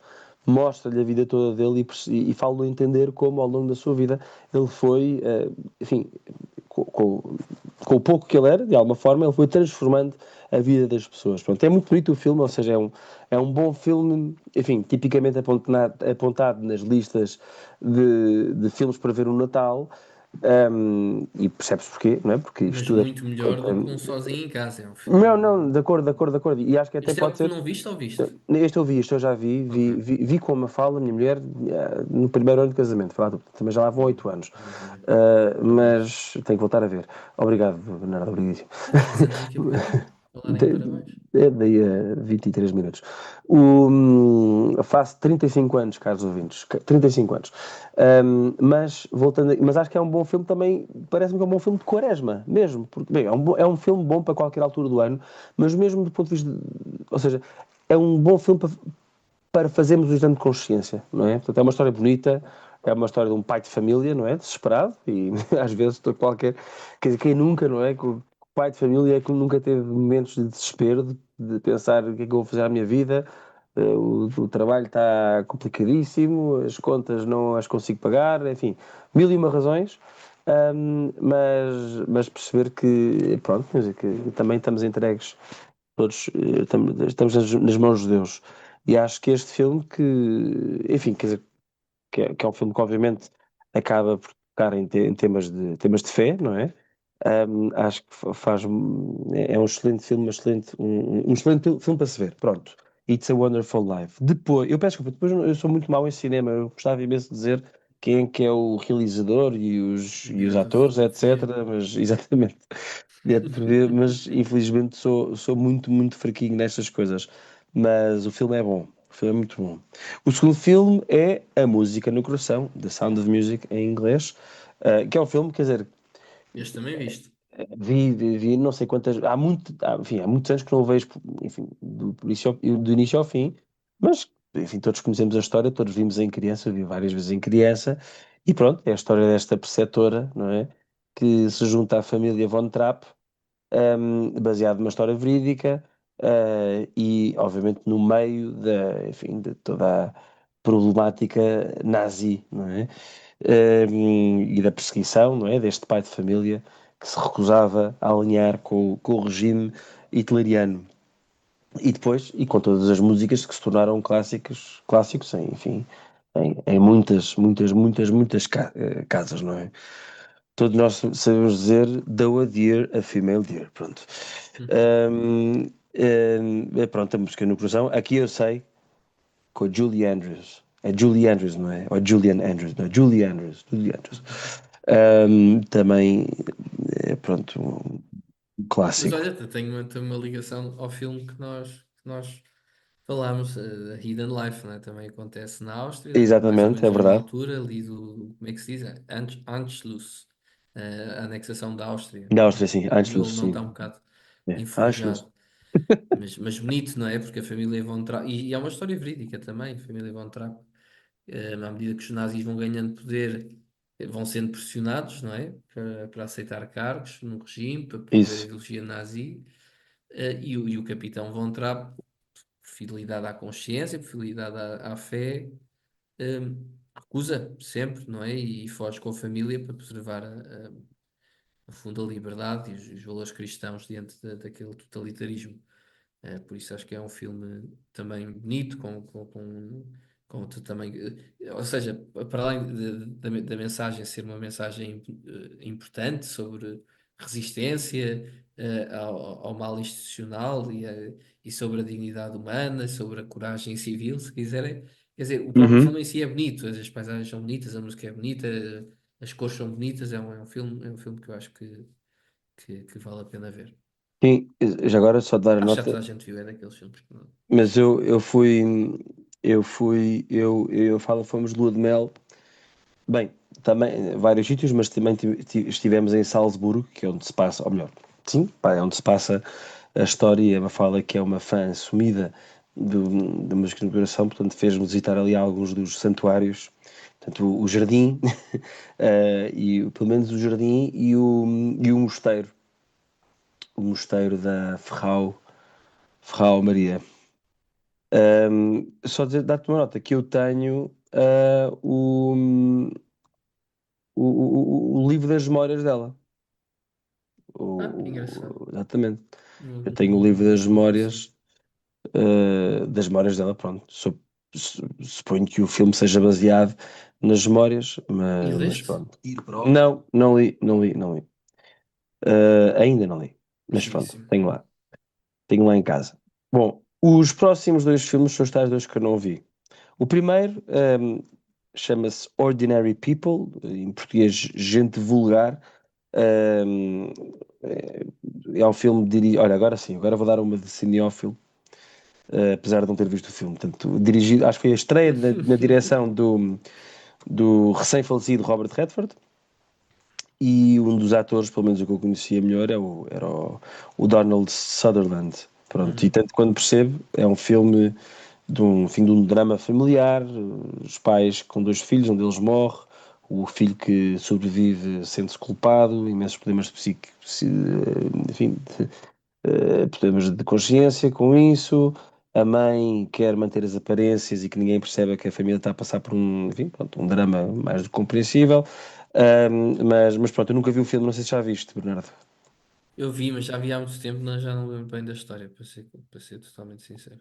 mostra-lhe a vida toda dele e fala-lhe a entender como, ao longo da sua vida, ele foi, enfim, com, com, com o pouco que ele era, de alguma forma, ele foi transformando a vida das pessoas. Pronto, é muito bonito o filme, ou seja, é um bom filme, enfim, tipicamente apontado nas listas de filmes para ver no Natal. E percebes porquê, não é? Porque
Mas
isto tudo
muito melhor do que um sozinho em casa, é um
não,
filme.
não, de acordo, de acordo, de acordo. E acho que até
Este é o
pode
que tu
ser.
não viste ou viste?
Este eu vi, este eu já vi,
Ok.
vi com uma fala, minha mulher, no primeiro ano de casamento, também já lá vão 8 anos.
Vou ver. Parabéns.
Mas tenho que voltar a ver. Obrigado, Bernardo, obrigadíssimo.
Ah, fazemos daqui a bocadinho. Falar em
De-
parabéns.
Daí a 23 minutos. Faço 35 anos, caros ouvintes. 35 anos. Mas, voltando, mas acho que é um bom filme também. Parece-me que é um bom filme de quaresma, mesmo. Porque, bem, é um filme bom para qualquer altura do ano, mas mesmo do ponto de vista. Ou seja, é um bom filme para fazermos o exame de consciência, não é? Portanto, é uma história bonita, é uma história de um pai de família, não é? Desesperado, e às vezes qualquer. Quer dizer, quem nunca, não é? Que o pai de família é que nunca teve momentos de desespero, de pensar o que é que eu vou fazer à minha vida, o trabalho está complicadíssimo, as contas não as consigo pagar, enfim, mil e uma razões. Mas perceber que, pronto, quer dizer, que também estamos entregues todos, estamos nas mãos de Deus. E acho que este filme que, enfim, quer dizer, que é um filme que obviamente acaba por tocar em temas de fé, não é? Acho que faz, é um excelente filme, um excelente filme para se ver. Pronto. It's a Wonderful Life. Depois, eu peço desculpa, depois eu sou muito mau em cinema, eu gostava imenso de dizer quem é que é o realizador e os
Diretor.
atores,
Sim.
etc. Mas exatamente. Mas infelizmente sou muito, muito fraquinho nestas coisas. Mas o filme é bom. O filme é muito bom. O segundo filme é A Música no Coração, The Sound of Music em inglês, que é um filme, quer dizer,
Este também viste.
vi não sei quantas, enfim, há muitos anos que não o vejo, enfim, do início ao fim, mas, enfim, todos conhecemos a história, todos vimos em criança, eu vi várias vezes em criança, e pronto, é a história desta preceptora, não é? Que se junta à família Von Trapp, baseado numa história verídica, e obviamente no meio enfim, de toda a problemática nazi, não é? E da perseguição, não é? Deste pai de família que se recusava a alinhar com o regime hitleriano. E depois, e com todas as músicas que se tornaram clássicos, enfim, em muitas, muitas, muitas, muitas casas, não é? Todos nós sabemos dizer though a deer, a female deer. Pronto. Pronto, a música no coração. Aqui eu sei com a Julie Andrews. É Julie Andrews, não é? Ou Julian Andrews, não é? Julie Andrews. Julie Andrews. Também, pronto, um
Mas
clássico.
olha, tenho uma ligação ao filme que nós falámos, a Hidden Life, né? Também acontece na Áustria, mais ou
Exatamente,
menos
é
na mesma
verdade.
altura, ali do, como é que se diz? Anschluss. a anexação da Áustria.
Da Áustria, sim,
O
Anschluss,
miolo não está
sim.
um bocado
É, Anschluss.
enferrujado. Mas bonito, não é? Porque a família Von Trapp, e é uma história verídica também, a família Von Trapp, à medida que os nazis vão ganhando poder, vão sendo pressionados, não é? Para aceitar cargos no regime, para promover a
Isso.
ideologia nazi, e o capitão Von Trapp, por fidelidade à consciência, por fidelidade à fé, recusa sempre, não é? E foge com a família para preservar no fundo, a liberdade e os valores cristãos diante daquele totalitarismo. Por isso acho que é um filme também bonito, também, ou seja, para além da mensagem ser uma mensagem importante sobre resistência ao mal institucional e sobre a dignidade humana, sobre a coragem civil, se quiserem. Quer dizer, o próprio
Uhum.
filme em si é bonito, as paisagens são bonitas, a música é bonita, as cores são bonitas, é um filme que eu acho que vale a pena ver.
Sim, já agora só dar a
Acho que já
nota,
toda a gente viu, é daqueles filmes que não
mas
se esquece.
eu falo, fomos de lua de mel, bem, também vários sítios, mas também estivemos em Salzburgo, que é onde se passa, ou melhor, sim, pá, é onde se passa a história, e a Mafalda, que é uma fã assumida da música de coração, portanto fez-me visitar ali alguns dos santuários, portanto o jardim, e pelo menos o jardim e o mosteiro da Ferrau Maria. Só dizer, dar-te uma nota que eu tenho o livro das memórias dela.
Que engraçado.
Exatamente.
Não,
Eu tenho o livro
não conheci.
das memórias dela, pronto. Suponho que o filme seja baseado nas memórias,
E
mas
leste?
pronto. Não, não li, não li, não li. Ainda não li, mas pronto,
Justíssimo.
tenho lá em casa. Bom, os próximos dois filmes são os tais dois que eu não vi. O primeiro, chama-se Ordinary People, em português, Gente Vulgar. Um, é é um filme dirigido. Olha, agora sim, agora vou dar uma de cineófilo, apesar de não ter visto o filme. Portanto, dirigido, acho que foi a estreia na direção do recém-falecido Robert Redford. E um dos atores, pelo menos o que eu conhecia melhor, era o Donald Sutherland. Pronto, e
Uhum.
tanto quando percebo, é um filme de um drama familiar, os pais com dois filhos, um deles morre, o filho que sobrevive sente-se culpado, imensos problemas de enfim, problemas de consciência com isso, a mãe quer manter as aparências e que ninguém perceba que a família está a passar por enfim, pronto, um drama mais do que compreensível. Mas pronto, eu nunca vi o filme, não sei se já viste, Bernardo.
Eu vi, mas já vi há muito tempo, já não lembro bem da história, para ser totalmente sincero.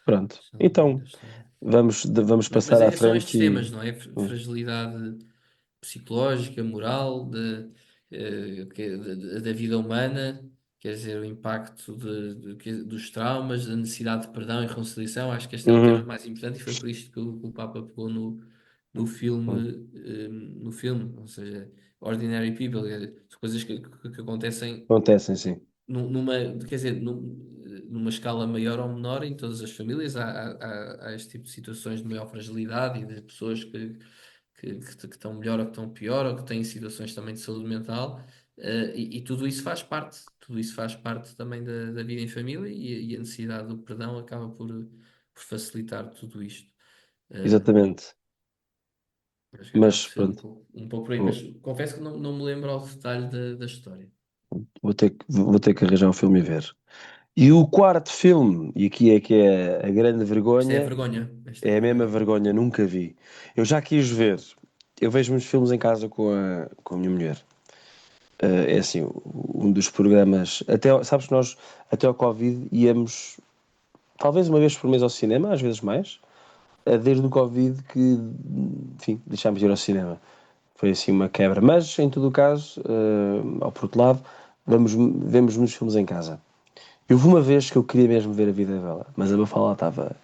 Pronto,
Já não lembro bem da
então
história.
vamos
Mas,
passar
mas
à
são estes
frente e.
temas, não é?
Hum,
Fragilidade psicológica, moral, da vida humana, quer dizer, o impacto dos traumas, da necessidade de perdão e reconciliação. Acho que este é o tema
uhum,
mais importante e foi por isto que o Papa pegou no
hum,
filme, no filme, ou seja, Ordinary People, são coisas que acontecem
acontecem, sim.
numa, quer dizer, numa escala maior ou menor em todas as famílias, há este tipo de situações de maior fragilidade e de pessoas que estão melhor ou que estão pior ou que têm situações também de saúde mental, e tudo isso faz parte também da vida em família e a necessidade do perdão acaba por facilitar tudo isto. Eh,
Exatamente.
Acho que acaba
Mas
por ser um
pronto,
pouco, um pouco por aí, mas
vou,
confesso que não me lembro ao detalhe da história.
vou ter que arranjar um filme e ver. E o quarto filme, e aqui é que é a grande
Isto é
vergonha,
vergonha, esta é
é a mesma
vergonha.
vergonha, nunca vi. Eu já quis ver. Eu vejo muitos filmes em casa com a minha mulher. É assim, um dos programas. Sabes que nós, até ao Covid, íamos talvez uma vez por mês ao cinema, às vezes mais. Desde o Covid que, enfim, deixámos de ir ao cinema. Foi assim uma quebra. Mas, em todo o caso, ao por outro lado, vemos muitos filmes em casa. Eu houve uma vez que eu queria mesmo ver A Vida é Bela, mas a Mafalda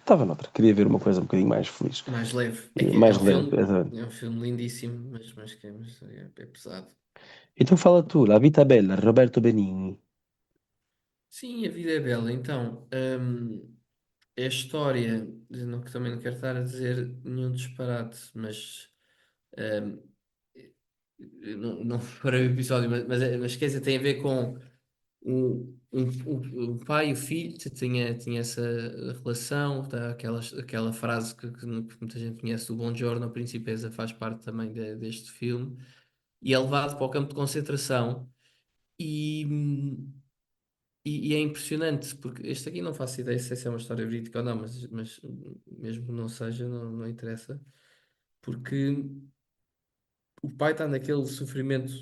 estava noutra. Queria ver uma coisa um bocadinho mais feliz,
Mais leve. É que é
mais
um
leve.
filme, é um filme lindíssimo, mas é pesado.
Então fala tu, La Vita Bella, Roberto Benigni.
Sim, a vida é bela. Então, é a história, que também não quero estar a dizer nenhum disparate, mas hum, não para o episódio, mas quer dizer, tem a ver com o pai e o filho tinha essa relação, tá? Aquela frase que muita gente conhece do Buongiorno, a Principessa, faz parte também deste filme, e é levado para o campo de concentração. E, e é impressionante, porque este aqui não faço ideia se é uma história verídica ou não, mas mesmo que não seja, não interessa, porque o pai está naquele sofrimento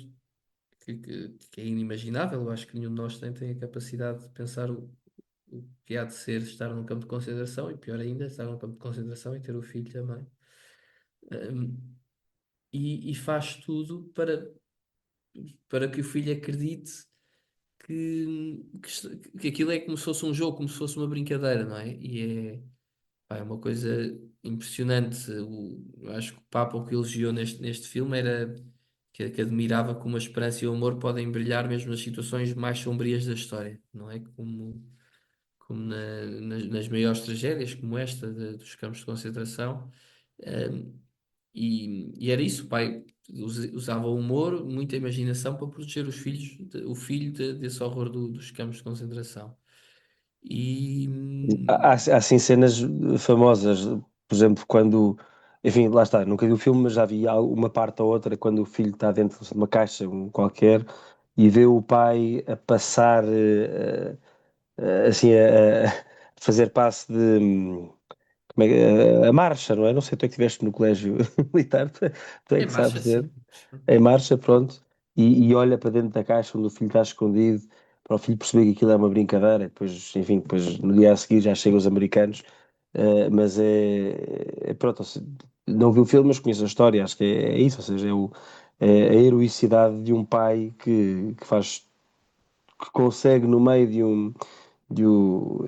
que é inimaginável. Eu acho que nenhum de nós tem a capacidade de pensar o que há de ser estar num campo de concentração, e pior ainda, estar num campo de concentração e ter o filho também. Um, e faz tudo para que o filho acredite que aquilo é como se fosse um jogo, como se fosse uma brincadeira, não é? E pá, é uma coisa impressionante. Eu acho que o Papa o que elogiou neste filme era que admirava como a esperança e o amor podem brilhar mesmo nas situações mais sombrias da história, não é? Como nas maiores tragédias, como esta dos campos de concentração. Um, e era isso, o pai usava o humor, muita imaginação para proteger os filhos, o filho desse horror dos campos de concentração. E
Há assim cenas famosas, por exemplo, quando, enfim, lá está, nunca vi o filme, mas já vi uma parte ou outra quando o filho está dentro de uma caixa qualquer e vê o pai a passar, assim, a fazer passe de, como é, a marcha, não é? Não sei, tu é que estiveste no colégio militar, tu é
é
que sabes
marcha,
dizer.
sim.
Em marcha, pronto, e olha para dentro da caixa onde o filho está escondido, para o filho perceber que aquilo é uma brincadeira. Depois, enfim, depois no dia a seguir já chegam os americanos, mas pronto, não vi o filme, mas conheço a história, acho que é isso, ou seja, é a heroicidade de um pai que faz, que consegue no meio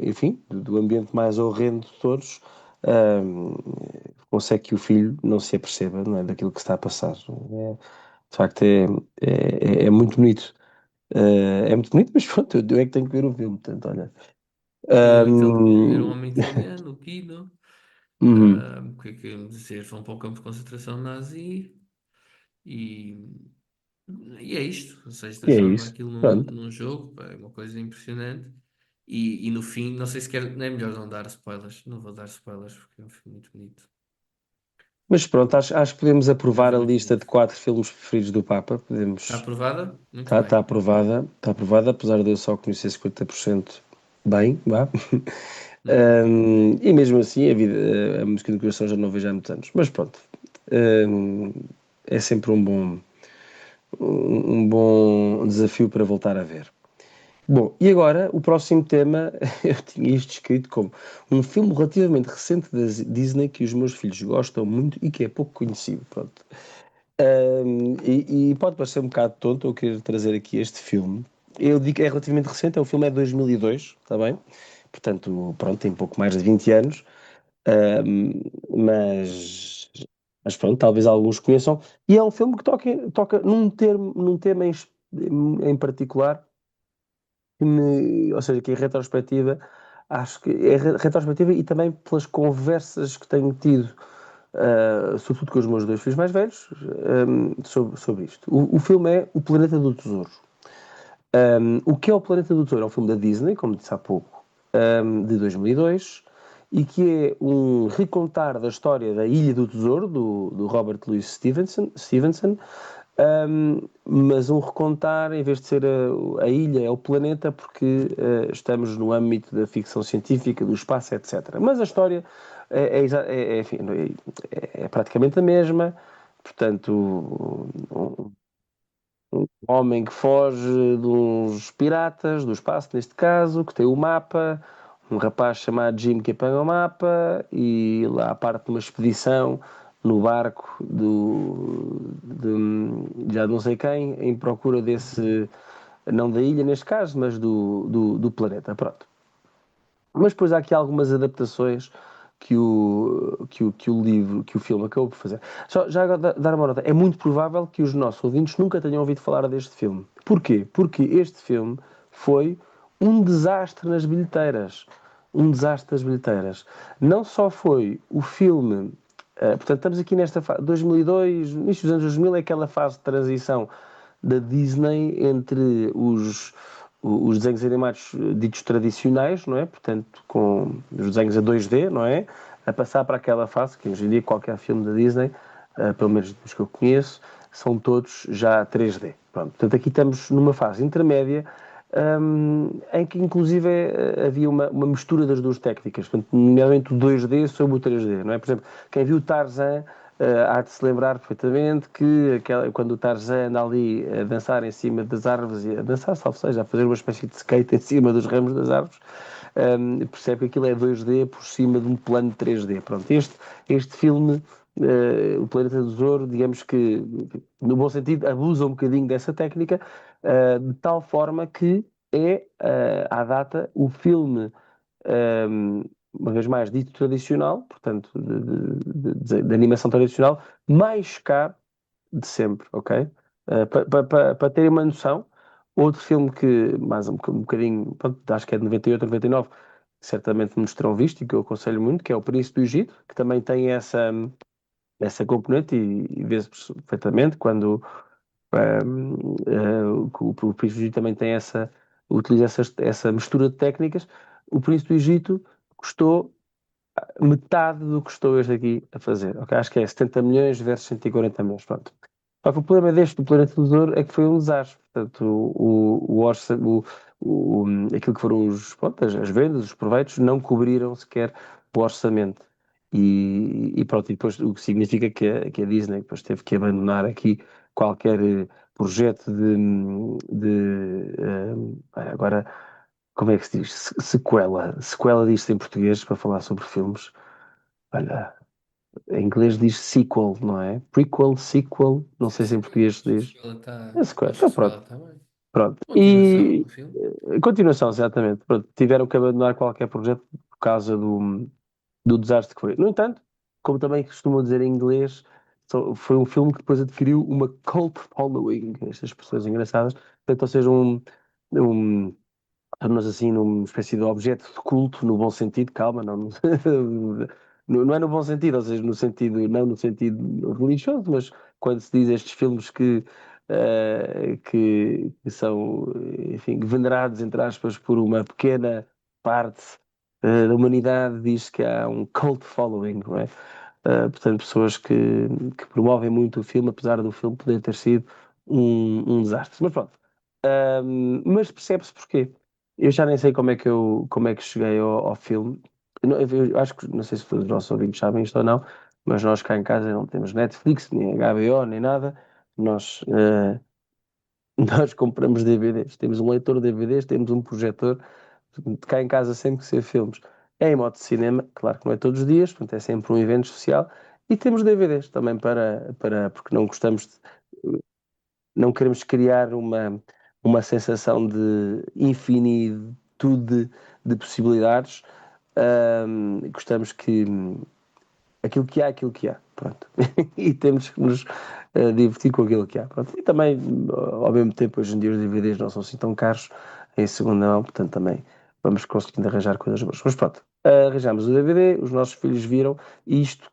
enfim, do ambiente mais horrendo de todos, ahm, consegue que o filho não se aperceba, não é, daquilo que está a passar. De facto, é muito bonito. É muito bonito, mas pronto, eu é que tenho que ver o filme, portanto, olha.
Era um
Ahm,
homem italiano, o Kino,
uhum,
que dizer, vão para o campo de concentração nazi e, e é isto. Ou seja,
e é
transforma
isso,
aquilo
pronto.
num jogo, pá, é uma coisa impressionante. E no fim, não sei se quer, não é melhor não dar spoilers. Não vou dar spoilers porque é um filme muito bonito.
Mas pronto, acho que podemos
Mas
aprovar
é
a
muito
lista
bonito.
de 4 filmes preferidos do Papa.
Está
Podemos.
aprovada? Muito
Está
bem.
aprovada, apesar de eu só conhecer 50% bem, vá.
Hum.
E mesmo assim, a música do coração já não vejo há muitos anos. Mas pronto, Ahm, é sempre um bom desafio para voltar a ver. Bom, e agora o próximo tema, eu tinha isto escrito como um filme relativamente recente da Disney que os meus filhos gostam muito e que é pouco conhecido. Pronto. E pode parecer um bocado tonto eu querer trazer aqui este filme. Eu digo que é relativamente recente, o filme é de 2002, está bem? Portanto, pronto, tem pouco mais de 20 anos, Ahm, mas, mas pronto, talvez alguns conheçam. E é um filme que toca num tema em particular, ou seja, que em retrospectiva, acho que é retrospectiva e também pelas conversas que tenho tido, sobretudo com os meus dois filhos mais velhos, sobre isto. O filme é O Planeta do Tesouro. O que é O Planeta do Tesouro? É um filme da Disney, como disse há pouco, de 2002, e que é um recontar da história da Ilha do Tesouro, do Robert Louis Stevenson, mas um recontar, em vez de ser a ilha, é o planeta, porque estamos no âmbito da ficção científica, do espaço, etc. Mas a história enfim, é praticamente a mesma, portanto, um homem que foge de uns piratas do espaço, neste caso, que tem o mapa, um rapaz chamado Jim que apanha o mapa e lá parte de uma expedição no barco de já não sei quem, em procura desse, não da ilha neste caso, mas do planeta. Pronto. Mas depois há aqui algumas adaptações que o livro, que o filme acabou por fazer. Só, já agora dar uma nota, é muito provável que os nossos ouvintes nunca tenham ouvido falar deste filme. Porquê? Porque este filme foi um desastre nas bilheteiras. Um desastre nas bilheteiras. Não só foi o filme, Portanto, estamos aqui nesta fase, 2002, início dos anos 2000 é aquela fase de transição da Disney entre os desenhos animados ditos tradicionais, não é? Portanto, com os desenhos a 2D, não é? A passar para aquela fase que hoje em dia qualquer filme da Disney, pelo menos dos que eu conheço, são todos já 3D. Pronto, portanto, aqui estamos numa fase intermédia em que inclusive havia uma mistura das duas técnicas, portanto, nomeadamente o 2D sobre o 3D, não é? Por exemplo, quem viu Tarzan há de se lembrar perfeitamente que quando o Tarzan anda ali a dançar em cima das árvores, e a dançar, salvo seja, a fazer uma espécie de skate em cima dos ramos das árvores, percebe que aquilo é 2D por cima de um plano 3D. Pronto, este filme, O Planeta do Tesouro, digamos que, no bom sentido, abusa um bocadinho dessa técnica, de tal forma que é, à data, o filme, um, uma vez mais, dito tradicional, portanto, de animação tradicional, mais caro de sempre, ok? Para terem uma noção, outro filme que, mais um bocadinho, pronto, acho que é de 98 ou 99, certamente muitos terão visto e que eu aconselho muito, que é O Príncipe do Egito, que também tem essa componente e vê-se perfeitamente quando o Príncipe do Egito também tem utiliza essa mistura de técnicas. O Príncipe do Egito custou metade do que custou este aqui a fazer. Ok? Acho que é 70 milhões versus 140 milhões. Pronto. Só que o problema deste do Planeta do Tesouro é que foi um desastre. Portanto, aquilo que foram pronto, as vendas, os proveitos, não cobriram sequer o orçamento. E pronto, e depois o que significa que a Disney depois teve que abandonar aqui qualquer projeto agora, como é que se diz? Sequela. Sequela diz-se em português para falar sobre filmes. Olha, em inglês diz sequel, não é? Prequel, sequel, não
Sim,
sei se em
sim,
português se diz. É sequel.
acho que
Então
sequela
pronto,
está bem.
pronto.
Continuação
E
do filme.
continuação, exatamente. Pronto, tiveram que abandonar qualquer projeto por causa do desastre que foi. No entanto, como também costumam dizer em inglês, foi um filme que depois adquiriu uma cult following, estas expressões engraçadas, portanto, ou seja, um tornou-se assim numa espécie de objeto de culto, no bom sentido, calma, não, não é no bom sentido, ou seja, no sentido, não no sentido religioso, mas quando se diz estes filmes que são, enfim, venerados, entre aspas, por uma pequena parte da humanidade, diz que há um cult following, não é? Portanto, pessoas que promovem muito o filme, apesar do filme poder ter sido um desastre. Mas pronto. Mas percebe-se porquê. Eu já nem sei como é que cheguei ao filme. Eu acho que, não sei se os nossos ouvintes sabem isto ou não, mas nós cá em casa não temos Netflix, nem HBO, nem nada. Nós, nós compramos DVDs. Temos um leitor de DVDs, temos um projetor. Portanto, cá em casa sempre que ser filmes é em modo de cinema, claro que não é todos os dias, portanto é sempre um evento especial. E temos DVDs também porque não gostamos não queremos criar uma sensação de infinitude de possibilidades. Gostamos que aquilo que há, aquilo que há. Pronto. E temos que nos divertir com aquilo que há. Pronto. E também, ao mesmo tempo, hoje em dia os DVDs não são assim tão caros em segunda mão, portanto também vamos conseguindo arranjar coisas boas. Mas pronto, arranjamos o DVD, os nossos filhos viram e isto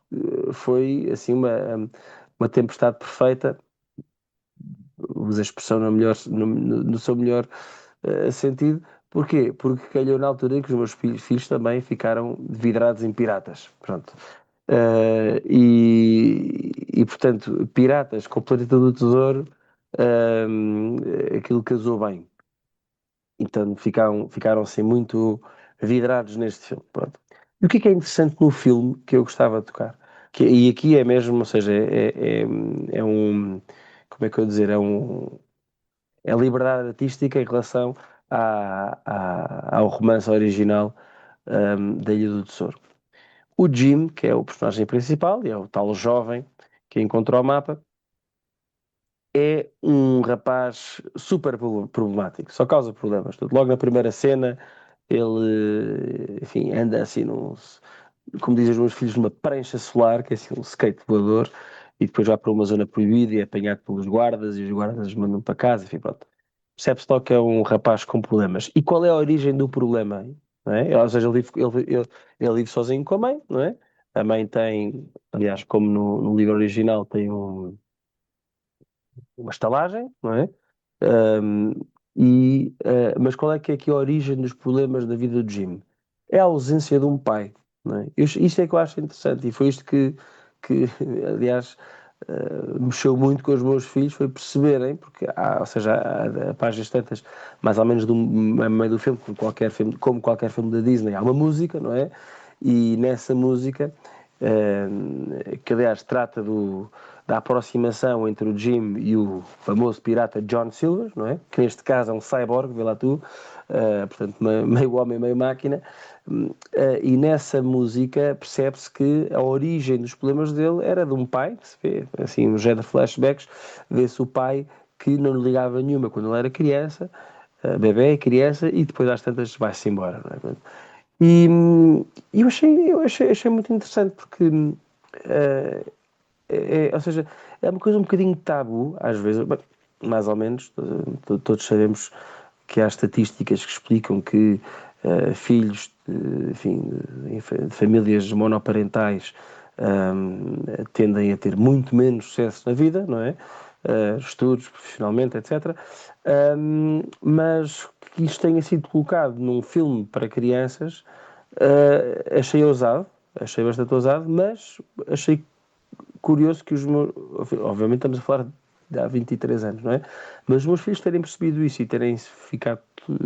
foi assim uma tempestade perfeita, usa a expressão no seu melhor sentido. Porquê? Porque calhou na altura em que os meus filhos também ficaram vidrados em piratas. Pronto. Portanto, piratas com o Planeta do Tesouro, aquilo casou bem. Então ficaram assim muito vidrados neste filme. Pronto. E o que é interessante no filme que eu gostava de tocar? E aqui é mesmo, ou seja, é um. Como é que eu ia dizer? É liberdade artística em relação ao romance original, da Ilha do Tesouro. O Jim, que é o personagem principal, e é o tal jovem que encontrou o mapa, é um rapaz super problemático, só causa problemas. Portanto, logo na primeira cena, ele, enfim, anda assim, como dizem os meus filhos, numa prancha solar, que é assim um skate voador, e depois vai para uma zona proibida e é apanhado pelos guardas, e os guardas mandam para casa, enfim, pronto. Percebe-se logo que é um rapaz com problemas. E qual é a origem do problema? Não é? Ou seja, ele vive sozinho com a mãe, não é? A mãe tem, aliás, como no livro original, tem uma estalagem, não é? Um, mas qual é que é aqui a origem dos problemas da vida do Jim? É a ausência de um pai, não é? Isto é que eu acho interessante e foi isto que aliás, mexeu muito com os meus filhos, foi perceberem, porque há, ou seja, há páginas tantas, mais ou menos a meio do filme, como qualquer filme da Disney, há uma música, não é? E nessa música, que aliás trata da aproximação entre o Jim e o famoso pirata John Silver, não é? Que neste caso é um cyborg, vê lá tu, portanto meio homem, meio máquina, e nessa música percebe-se que a origem dos problemas dele era de um pai, se vê, assim, um género de flashbacks, vê-se o pai que não lhe ligava nenhuma quando ele era criança, bebê, criança, e depois às tantas vai-se embora, não é? E achei muito interessante porque ou seja, é uma coisa um bocadinho tabu, às vezes, bem, mais ou menos, todos sabemos que há estatísticas que explicam que filhos enfim, de famílias monoparentais tendem a ter muito menos sucesso na vida, não é? Estudos, profissionalmente, etc. Mas que isto tenha sido colocado num filme para crianças, achei ousado, achei bastante ousado, mas achei curioso que os meus. Obviamente estamos a falar de há 23 anos, não é? Mas os meus filhos terem percebido isso e terem ficado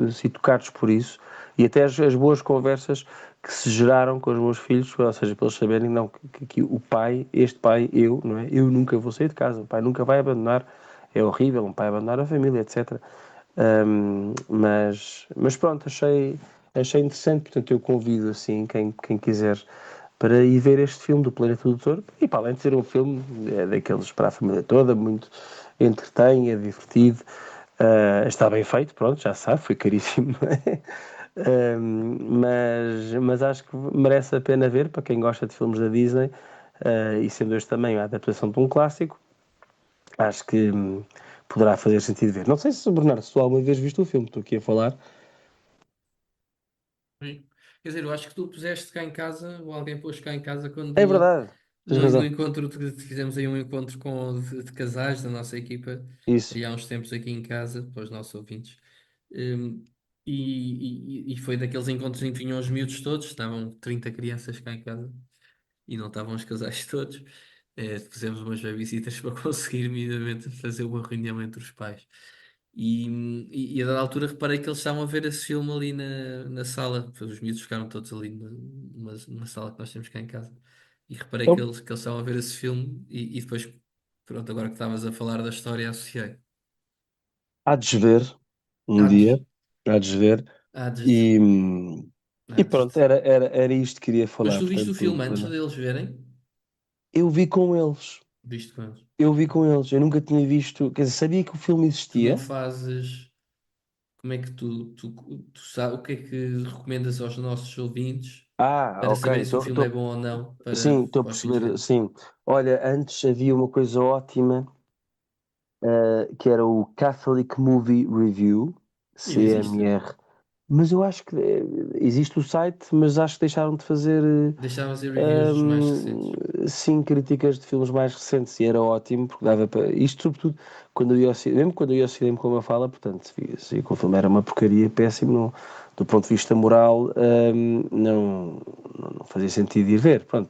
assim, tocados por isso, e até as boas conversas que se geraram com os meus filhos, ou seja, para eles saberem não, que o pai, este pai, eu, não é? Eu nunca vou sair de casa, o pai nunca vai abandonar, é horrível um pai abandonar a família, etc. Mas pronto, achei interessante, portanto eu convido assim quem quiser para ir ver este filme do Planeta do Touro. E para além de ser um filme daqueles para a família toda, muito entretém, é divertido, está bem feito, pronto, já sabe, foi caríssimo, não é? Mas acho que merece a pena ver para quem gosta de filmes da Disney, e sendo este também a adaptação de um clássico, acho que poderá fazer sentido ver. Não sei se, Bernardo, se tu alguma vez viste o filme, estou aqui a falar.
Sim. Quer dizer, eu acho que tu puseste cá em casa, ou alguém pôs cá em casa
É
quando
verdade, tens
no
razão.
encontro fizemos aí um encontro de casais da nossa equipa,
Isso.
aí há uns tempos aqui em casa, para os nossos ouvintes. Hum, e foi daqueles encontros em que vinham os miúdos todos, estavam 30 crianças cá em casa e não estavam os casais todos. Fizemos umas babysitters para conseguir minimamente fazer uma reunião entre os pais. E a dada altura reparei que eles estavam a ver esse filme ali na sala. Os miúdos ficaram todos ali numa sala que nós temos cá em casa. E reparei
Então,
que eles estavam a ver esse filme e depois, pronto, agora que estavas a falar da história, associei.
há de ver um
Há
dia,
de,
há de ver.
há de,
E,
há
e
de.
pronto, era isto que queria
Mas
falar.
tu viste o
Portanto,
filme antes deles verem?
eu vi com eles.
Viste com eles.
Eu vi com eles. Eu nunca tinha visto. Quer dizer, sabia que o filme
Tu não
existia.
fazes. Como é que tu sabes o que é que recomendas aos nossos ouvintes para
Ok.
saberem se o filme é bom ou não
Sim, estou a
para os filhos
perceber.
verem?
Sim. Olha, antes havia uma coisa ótima, que era o Catholic Movie Review,
Ainda existe?
CMR. Mas eu acho que existe o site, mas acho que deixaram de fazer.
Deixavas em reviews mais recentes.
Sim, críticas de filmes mais recentes e era ótimo porque dava para. Isto, sobretudo, quando eu ia ao cinema, mesmo quando eu ia ao cinema, como eu falo, portanto, se que o filme era uma porcaria, péssimo, do ponto de vista moral, não fazia sentido ir ver. Pronto.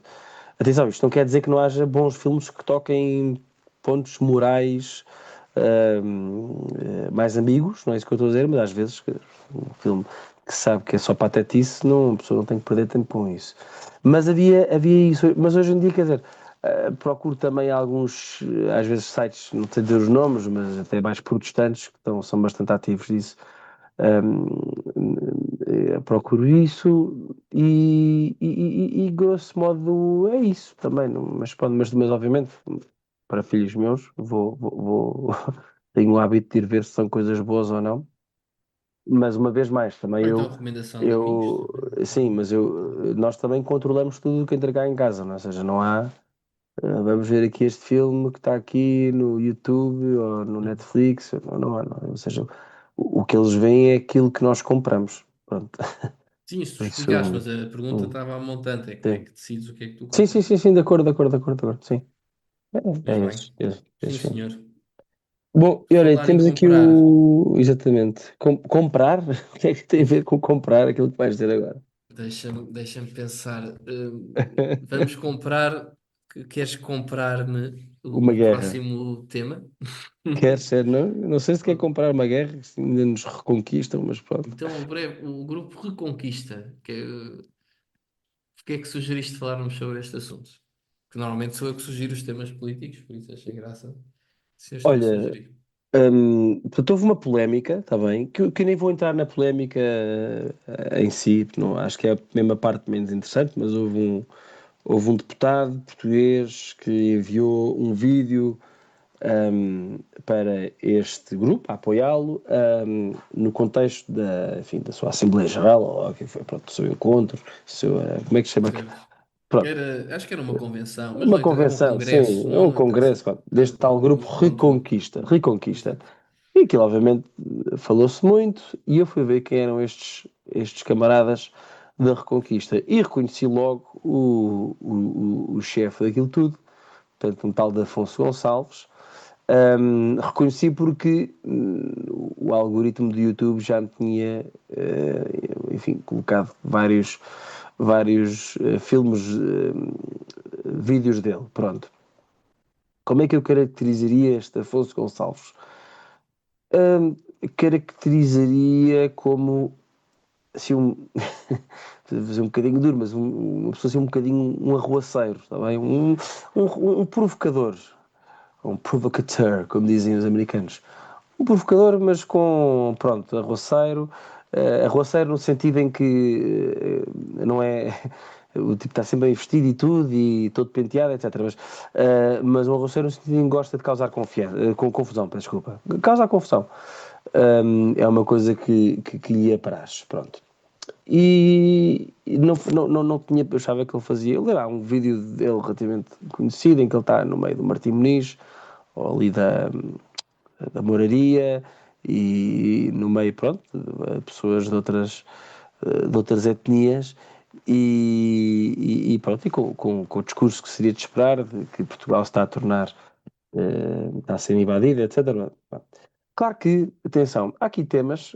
Atenção, isto não quer dizer que não haja bons filmes que toquem pontos morais mais ambíguos, não é isso que eu estou a dizer, mas às vezes um filme que sabe que é só patetice, não, a pessoa não tem que perder tempo com isso. Mas havia isso, mas hoje em dia, quer dizer, procuro também alguns, às vezes sites, não sei dizer os nomes, mas até mais protestantes, são bastante ativos disso. Procuro isso grosso modo é isso também, mas obviamente para filhos meus tenho o hábito de ir ver se são coisas boas ou não, mas uma vez mais também
Ou então recomendação de amigos
eu
também.
sim, mas nós também controlamos tudo o que entra cá em casa, não é? Ou seja, não há vamos ver aqui este filme que está aqui no YouTube ou no
Uhum.
Netflix, não há, não. Ou seja, o que eles veem é aquilo que nós compramos. Pronto.
Sim, isso tu
Por
explicaste,
isso,
mas a pergunta
hum,
estava a montante, é como é
sim.
que decides o que é que tu
Sim, sim,
compras?
sim, sim, de acordo, de acordo, de acordo, de acordo, sim.
Mas bem,
Esses
sim
filmes.
senhor.
Bom, e olha,
Falar em
temos aqui
comprar,
o. Exatamente. Comprar? O que é que tem a ver com comprar aquilo que vais dizer agora?
deixa-me pensar. Vamos comprar. Queres comprar-me
Uma
o
guerra.
próximo tema?
Quer ser, não? Não sei se quer
Pronto.
comprar uma guerra, se ainda nos reconquistam, mas pronto.
Então, o grupo Reconquista, porque é que sugeriste falarmos sobre este assunto? Que normalmente sou eu que sugiro os temas políticos, por isso achei graça. Se és tu a
Olha,
sugerir.
portanto, houve uma polémica, está bem, que eu nem vou entrar na polémica em si, não, acho que é a mesma parte menos interessante, mas houve um deputado português que enviou um vídeo para este grupo, a apoiá-lo, no contexto enfim, da sua Assembleia Geral, ou o que foi, pronto, do seu encontro, como é que se chama?
Certo.
Pronto,
Acho que era uma convenção, mas
uma
não interessa. É um
convenção, sim,
congresso,
é um
não interessa.
congresso, pronto,
Tanto
deste tal grupo
um quanto o outro.
Reconquista. Reconquista.
Exato.
E aquilo, obviamente, falou-se muito, e eu fui ver quem eram estes camaradas da Reconquista. E reconheci logo o chefe daquilo tudo, portanto, um tal de Afonso Gonçalves. Reconheci porque o algoritmo do YouTube já me tinha, enfim, colocado vários filmes, vídeos dele. Pronto. Como é que eu caracterizaria este Afonso Gonçalves? Hum, Caracterizaria como assim fazer um bocadinho duro, mas uma pessoa assim um bocadinho um arruaceiro, está bem? Um provocador, um provocateur, como dizem os americanos. Um provocador, mas com, pronto, arroceiro. Arroceiro no sentido em que não é. O tipo está sempre bem vestido e tudo, e todo penteado, etc. Mas um arroceiro no sentido em que gosta de causar com confusão, peço desculpa. Causar confusão. É uma coisa que lhe apraz, pronto. E não tinha, eu achava que ele fazia. Ele era um vídeo dele relativamente conhecido em que ele está no meio do Martim Moniz, ou ali da moraria, e no meio, pronto, pessoas de outras etnias, e pronto, e com o discurso que seria de esperar, de que Portugal está a tornar, está a ser invadido, etc. Claro que, atenção, há aqui temas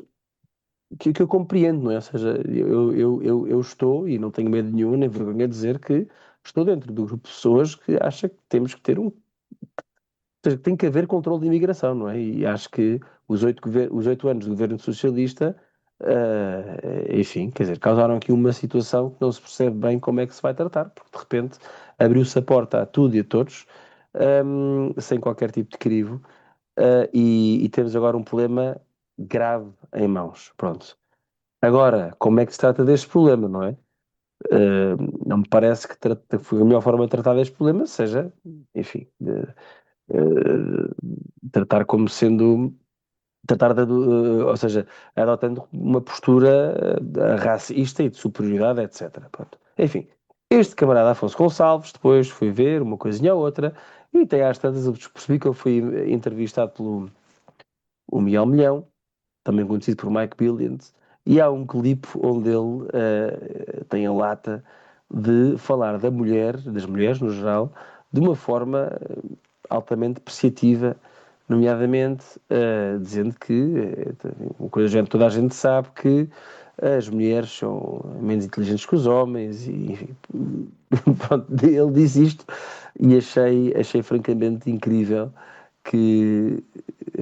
que eu compreendo, não é? Ou seja, eu estou, e não tenho medo nenhum, nem vergonha de dizer que estou dentro do grupo de pessoas que acha que temos que ter seja, tem que haver controle de imigração, não é? E acho que os oito anos do governo socialista, enfim, quer dizer, causaram aqui uma situação que não se percebe bem como é que se vai tratar, porque de repente abriu-se a porta a tudo e a todos, sem qualquer tipo de crivo, e temos agora um problema grave em mãos. Pronto. Agora, como é que se trata deste problema, não é? Não me parece que a melhor forma de tratar deste problema seja, enfim, tratar como sendo, ou seja, adotando uma postura racista e de superioridade, etc. Pronto. Enfim, este camarada Afonso Gonçalves depois foi ver uma coisinha ou outra e até às tantas eu percebi que ele foi entrevistado pelo o Miguel Milhão, também conhecido por Mike Billions, e há um clipe onde ele tem a lata de falar das mulheres no geral, de uma forma altamente depreciativa, nomeadamente dizendo que, uma coisa que toda a gente sabe, que as mulheres são menos inteligentes que os homens, e enfim, pronto, ele diz isto e achei francamente incrível que,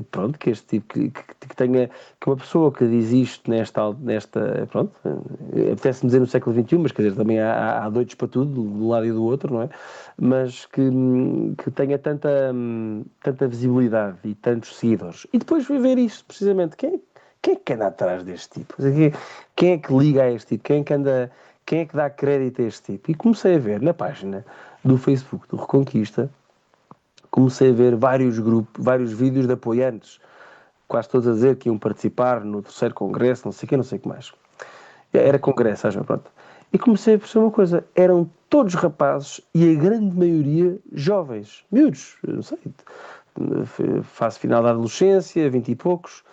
pronto, que este tipo, que tenha, que uma pessoa que diz isto pronto, apetece-me dizer no século XXI, mas quer dizer, também há doidos para tudo, do lado e do outro, não é? Mas que tenha tanta visibilidade e tantos seguidores. E depois fui ver isto, precisamente, quem é que anda atrás deste tipo? Quem é que liga a este tipo? Quem é que dá crédito a este tipo? E comecei a ver na página do Facebook do Reconquista, comecei a ver vários grupos, vários vídeos de apoiantes, quase todos a dizer que iam participar no terceiro congresso, não sei o que, não sei o que mais. Era
Uhum.
congresso, acho, pronto. E comecei a perceber uma coisa, eram todos rapazes e a grande maioria jovens, miúdos, não sei, fase final da adolescência, 20 e poucos,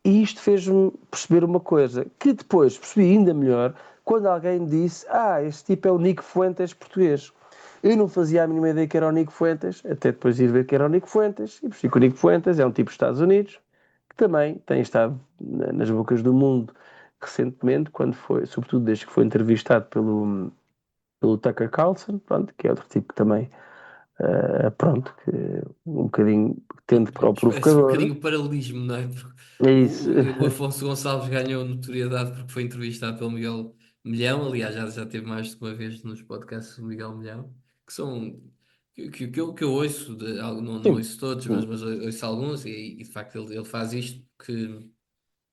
E isto fez-me perceber uma coisa, que depois percebi ainda melhor quando alguém me disse: Ah, este tipo é o Nico Fuentes português. Eu não fazia a mínima ideia que era o Nico Fuentes, até depois de ir ver que era o Nico Fuentes, e percebi que o Nico Fuentes é um tipo dos Estados Unidos, que também tem estado nas bocas do mundo recentemente, quando foi, sobretudo desde que foi entrevistado pelo Tucker Carlson, pronto, que é outro tipo que também, pronto, que um bocadinho tende para o
Parece um
provocador.
bocadinho o paralelismo, não é? Porque
É isso.
o Afonso Gonçalves ganhou notoriedade porque foi entrevistado pelo Miguel Milhão. Aliás, já teve mais de uma vez nos podcasts do Miguel Milhão, que são que eu ouço, não
Sim.
ouço todos,
Sim.
mas ouço alguns, e de facto ele faz isto porque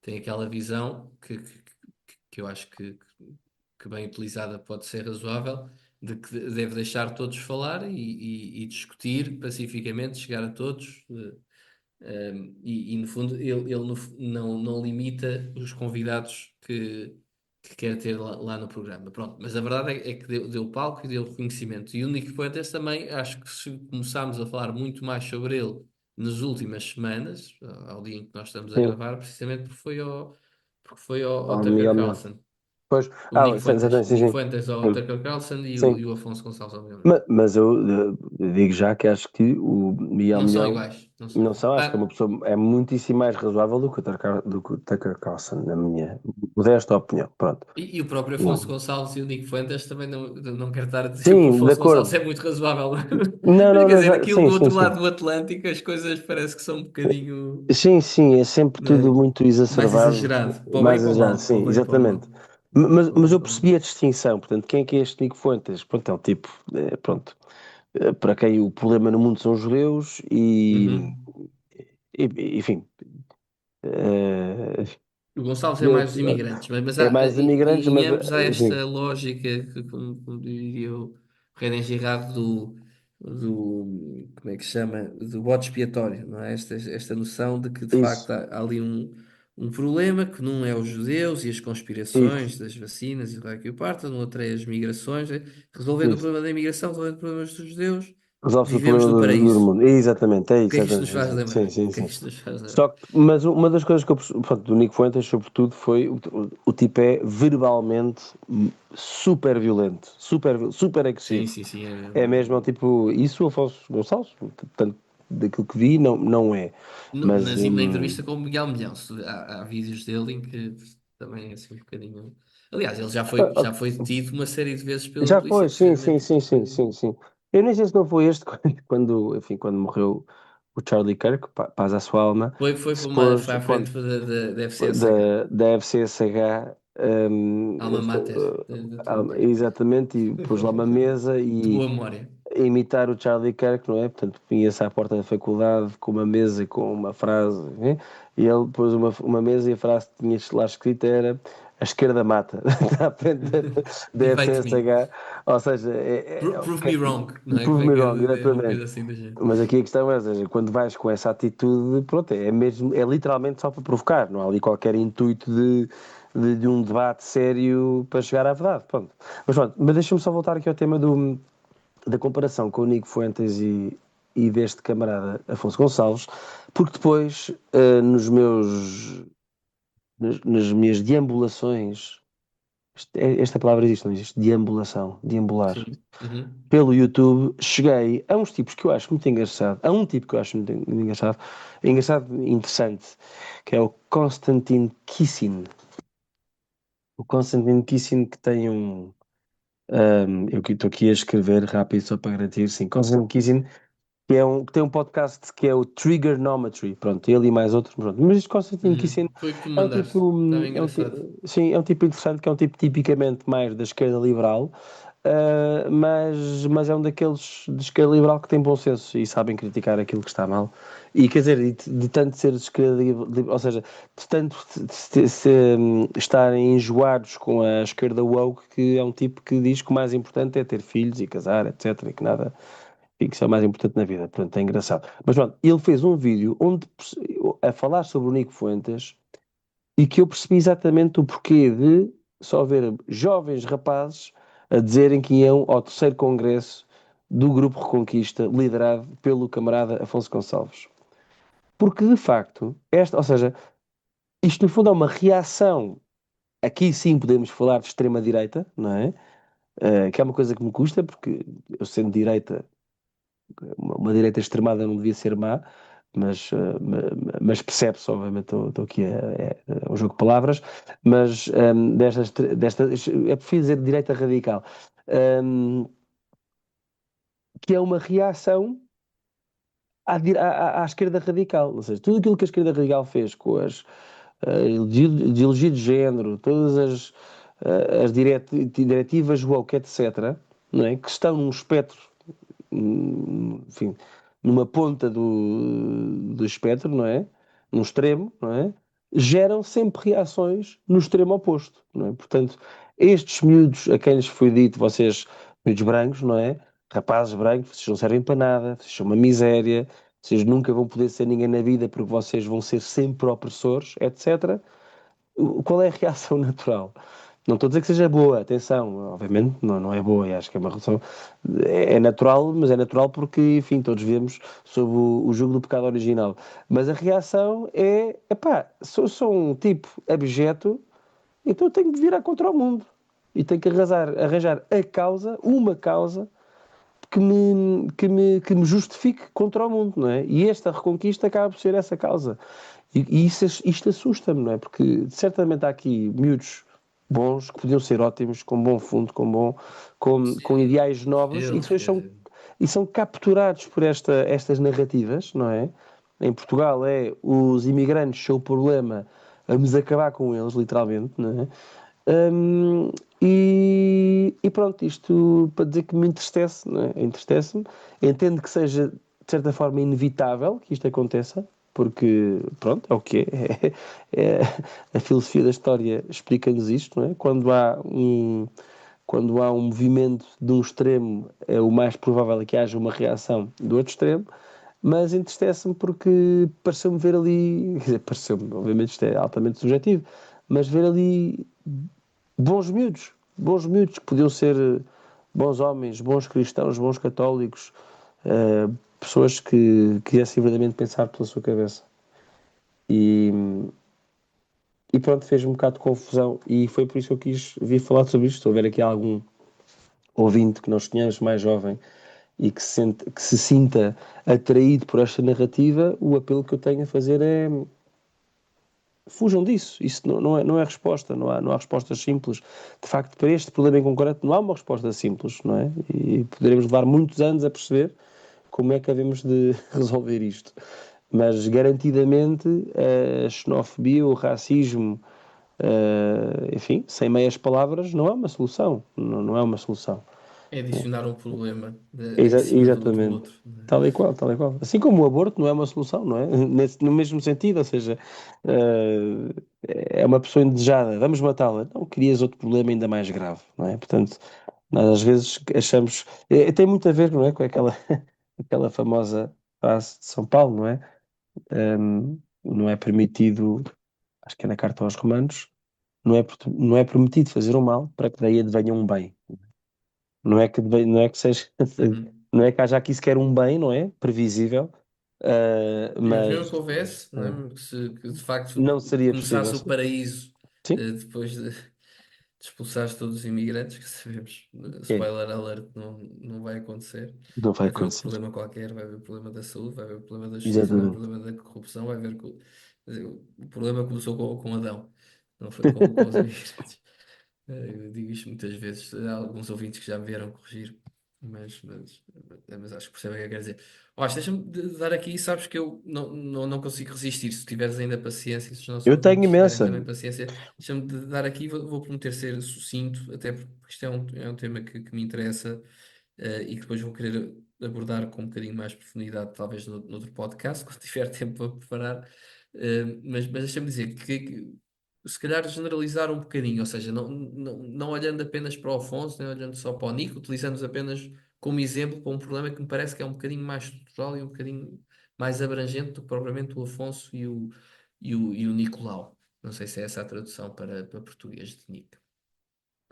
tem aquela visão que eu acho que bem utilizada pode ser razoável, de que deve deixar todos falar e discutir pacificamente, chegar a todos. E, no fundo ele não limita os convidados que quer ter lá no programa. Pronto, mas a verdade é que deu palco e deu reconhecimento. E o Nick Fuentes também, acho que se começámos a falar muito mais sobre ele nas últimas semanas, ao dia em que nós estamos a
Sim.
gravar, precisamente porque foi ao
Oh,
Tucker
Miguel Milhão.
Carlson.
Pois,
O Nick
sim,
Fuentes,
sim,
o
sim,
Nick
sim.
Fuentes ao
Sim,
Tucker Carlson e o,
sim.
e o Afonso Gonçalves ao meu.
Mas eu digo já que acho que o Miguel
Não são
Milhão
iguais, não são
não
iguais.
são, acho que é uma
Ah,
pessoa é muitíssimo mais razoável do que o Tucker Carlson, na minha modesta opinião. Pronto.
e o próprio Afonso
Não.
Gonçalves e o Nico Fuentes também não quero estar a dizer que o
Sim, de
Afonso Gonçalves
acordo.
é muito razoável.
Não,
Mas
não,
quer
não,
dizer, aquilo
sim,
do
sim,
outro
sim.
lado do Atlântico as coisas parece que são um bocadinho,
Sim, sim, é sempre
não
tudo
é?
muito
Mais
exacerbado,
exagerado, para o bem e
mais
para o
já,
mal, para
sim,
o bem e para o
exatamente.
mal. Para o
Mas
bem e
eu
para o mal.
percebi a distinção, portanto, quem é que é este Nico Fuentes? Pronto, é um tipo, pronto, para quem o problema no mundo são os judeus
Uhum.
enfim, eh,
O Gonçalves é
eu-
mais dos imigrantes, mas
é mais imigrantes,
em
mas,
ambos há
sim,
esta lógica que, como diria o René Girard, como é que se chama? Do bode expiatório, não é? Esta noção de que de facto
isso,
há ali um problema que não é os judeus e as
isso,
conspirações das vacinas e lá que o parta, no outro é as migrações, resolvendo o
isso.
problema da imigração, resolvendo os problemas dos judeus,
Resolve-se o
vivemos
problema
no
do
paraíso.
mundo. Exatamente, é
O que
isso,
é que isto nos
exatamente.
faz
Sim,
lembrar?
sim,
O que é
sim.
que isto nos faz lembrar?
Só que, mas uma das coisas que eu percebi, pronto, do Nico Fuentes, sobretudo, foi o tipo é verbalmente super violento, super
Sim,
agressivo.
sim, sim, é
É
mesmo.
mesmo, é tipo, isso o Afonso Gonçalves, portanto, daquilo que vi, não é. Mas,
Na entrevista com o Miguel Milhão, há vídeos dele em que também é assim um bocadinho. Aliás, ele já foi detido uma série de vezes pela
já
polícia,
foi, sim, sim,
precisamente
sim,
porque.
sim, sim, sim. Eu nem sei se não foi este quando, enfim, quando morreu o Charlie Kirk, paz à sua alma,
Foi,
que se pôs,
foi à frente
pronto,
da FCSH,
da FCSH,
Alma Mater, da tua terra,
exatamente, e pôs lá uma mesa
de
e
boa memória.
a imitar o Charlie Kirk, não é? Portanto, punha-se à porta da faculdade com uma mesa e com uma frase, né? E ele pôs uma mesa e a frase que tinha lá escrita era a esquerda mata, está à frente da
Debate me.
FCSH, ou seja,
Prove me wrong, não é? Como
prove
é
me
que
wrong,
é uma
exatamente.
coisa assim do género.
Mas aqui a questão é, ou seja, quando vais com essa atitude, pronto, é mesmo, é literalmente só para provocar, não há ali qualquer intuito de um debate sério para chegar à verdade, pronto. Mas pronto, mas deixa-me só voltar aqui ao tema da comparação com o Nico Fuentes e deste camarada Afonso Gonçalves, porque depois, nas minhas deambulações, esta palavra existe, não existe? Deambulação, deambular.
Sim. Uhum.
Pelo YouTube, cheguei a uns tipos que eu acho muito engraçado, a um tipo que eu acho muito engraçado e interessante, que é o Konstantin Kissin. O Konstantin Kissin que tem eu estou aqui a escrever rápido só para garantir, sim, Konstantin Kissin que tem um podcast que é o Triggernometry, pronto, ele e mais outros, pronto. Mas este Constantino Kissin
Foi o que tu me
é um
mandaste.
tipo,
Estava engraçado.
sim, é um tipo interessante, que é um tipo tipicamente mais da esquerda liberal, mas é um daqueles de esquerda liberal que tem bom senso e sabem criticar aquilo que está mal. E quer dizer, de tanto ser de esquerda liberal, ou seja, de tanto estarem enjoados com a esquerda woke, que é um tipo que diz que o mais importante é ter filhos e casar, etc. E que nada e que isso é o mais importante na vida. Portanto, é engraçado. Mas pronto, ele fez um vídeo a falar sobre o Nico Fuentes e que eu percebi exatamente o porquê de só ver jovens rapazes a dizerem que iam ao terceiro congresso do Grupo Reconquista, liderado pelo camarada Afonso Gonçalves. Porque, de facto, ou seja, isto no fundo é uma reação. Aqui sim podemos falar de extrema-direita, não é? Que é uma coisa que me custa, porque eu sendo direita, uma direita extremada não devia ser má, mas percebe-se, obviamente, estou aqui é um jogo de palavras, mas é preciso dizer direita radical, um, que é uma reação à esquerda radical, ou seja, tudo aquilo que a esquerda radical fez com as ideologia de género, todas as diretivas woke, etc., não é? Que estão num espectro, enfim, numa ponta do espectro, não é? Num extremo, não é? Geram sempre reações no extremo oposto, não é? Portanto, estes miúdos a quem lhes foi dito, vocês, miúdos brancos, não é? Rapazes brancos, vocês não servem para nada, vocês são uma miséria, vocês nunca vão poder ser ninguém na vida porque vocês vão ser sempre opressores, etc. Qual é a reação natural? Não estou a dizer que seja boa, atenção, obviamente não é boa, e acho que é uma relação. É natural, mas é natural porque, enfim, todos vemos sob o jugo do pecado original. Mas a reação é: epá, sou um tipo abjeto, então eu tenho que virar contra o mundo. E tenho que arranjar a causa, uma causa, que me justifique contra o mundo, não é? E esta reconquista acaba por ser essa causa. E isto assusta-me, não é? Porque certamente há aqui miúdos bons que podiam ser ótimos, com bom fundo, com ideais nobres e que
Eles,
depois
quer
são,
dizer,
e são capturados por estas narrativas, não é? Em Portugal é os imigrantes são o problema, vamos acabar com eles, literalmente, não é? Hum, e pronto, isto para dizer que me entristece, não é? Entristece-me. Entendo que seja, de certa forma, inevitável que isto aconteça, porque, pronto, é o que é. É- a filosofia da história explica-nos isto, não é? Quando há um movimento de um extremo, é o mais provável é que haja uma reação do outro extremo, mas entristece-me porque pareceu-me ver ali, quer dizer, pareceu-me, obviamente isto é altamente subjetivo, mas ver ali bons miúdos que podiam ser bons homens, bons cristãos, bons católicos, eh, pessoas que quisessem verdadeiramente pensar pela sua cabeça. E, e pronto, fez-me um bocado de confusão e foi por isso que eu quis vir falar sobre isto. Se houver aqui algum ouvinte que nós tenhamos mais jovem e que se sinta atraído por esta narrativa, o apelo que eu tenho a fazer é: fujam disso. Isso não é resposta, não há respostas simples. De facto, para este problema em concreto, não há uma resposta simples, não é? E poderemos levar muitos anos a perceber como é que havemos de resolver isto. Mas, garantidamente, a xenofobia, o racismo, enfim, sem meias palavras, não é uma solução. Não é uma solução.
é adicionar um problema em cima do
Exatamente.
outro, não é?
Tal e qual, tal e qual. Assim como o aborto não é uma solução, não é? No mesmo sentido, ou seja, é uma pessoa indesejada, vamos matá-la. Não, crias outro problema ainda mais grave, não é? Portanto, nós às vezes achamos. Tem muito a ver, não é? Com aquela famosa frase de São Paulo, não é? Não é permitido, acho que é na carta aos Romanos, não é permitido fazer o mal para que daí advenha um bem. Não é que seja,
Uhum.
não é que haja aqui sequer um bem, não é? Previsível,
Sim, mas mesmo
mas
que houvesse, não
ah,
é? Que de facto
não seria possível.
começasse o paraíso
Sim,
depois de expulsares todos os imigrantes, que sabemos,
é,
spoiler alert, não vai acontecer.
não vai
Vai haver outro
acontecer.
problema qualquer, vai haver o problema da saúde, vai haver o problema da justiça, vai haver o
Exatamente.
problema da corrupção, vai haver. Quer dizer, o problema começou com Adão, não foi com os imigrantes. Eu digo isto muitas vezes, há alguns ouvintes que já me vieram corrigir, mas acho que percebem o que eu quero dizer. Ó, deixa-me dar aqui, sabes que eu não consigo resistir. Se tiveres ainda paciência, se os nossos
Eu tenho
ouvintes tiverem
imensa.
também paciência, deixa-me dar aqui, vou prometer ser sucinto, até porque isto é um tema que me interessa, e que depois vou querer abordar com um bocadinho mais profundidade, talvez noutro podcast, quando tiver tempo para preparar. Mas deixa-me dizer que se calhar generalizar um bocadinho, ou seja, não olhando apenas para o Afonso, nem olhando só para o Nico, utilizando-os apenas como exemplo para um problema que me parece que é um bocadinho mais estrutural e um bocadinho mais abrangente do que propriamente o Afonso e o Nicolau. Não sei se é essa a tradução para português de Nick.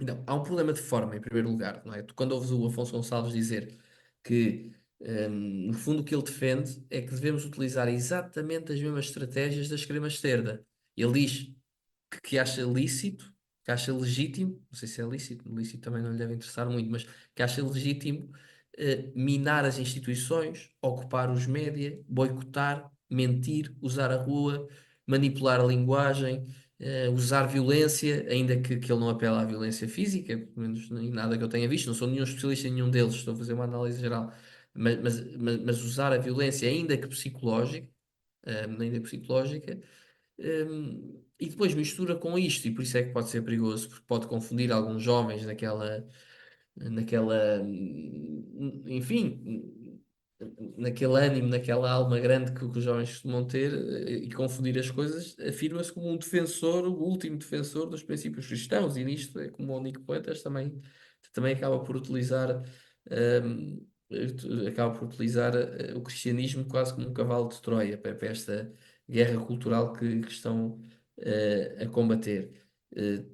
Então, há um problema de forma, em primeiro lugar, não é? Tu, quando ouves o Afonso Gonçalves dizer que, no fundo, o que ele defende é que devemos utilizar exatamente as mesmas estratégias da extrema-esquerda. Ele diz que acha lícito, que acha legítimo, não sei se é lícito, lícito também não lhe deve interessar muito, mas que acha legítimo minar as instituições, ocupar os média, boicotar, mentir, usar a rua, manipular a linguagem, usar violência, ainda que ele não apela à violência física, pelo menos em nada que eu tenha visto, não sou nenhum especialista em nenhum deles, estou a fazer uma análise geral, mas usar a violência, ainda que psicológica, e depois mistura com isto, e por isso é que pode ser perigoso, porque pode confundir alguns jovens enfim, naquele ânimo, naquela alma grande que os jovens costumam ter, e confundir as coisas, afirma-se como um defensor, o último defensor dos princípios cristãos, e nisto é como o Nico Poetas também acaba por utilizar o cristianismo quase como um cavalo de Troia para esta guerra cultural que estão a combater. Eh,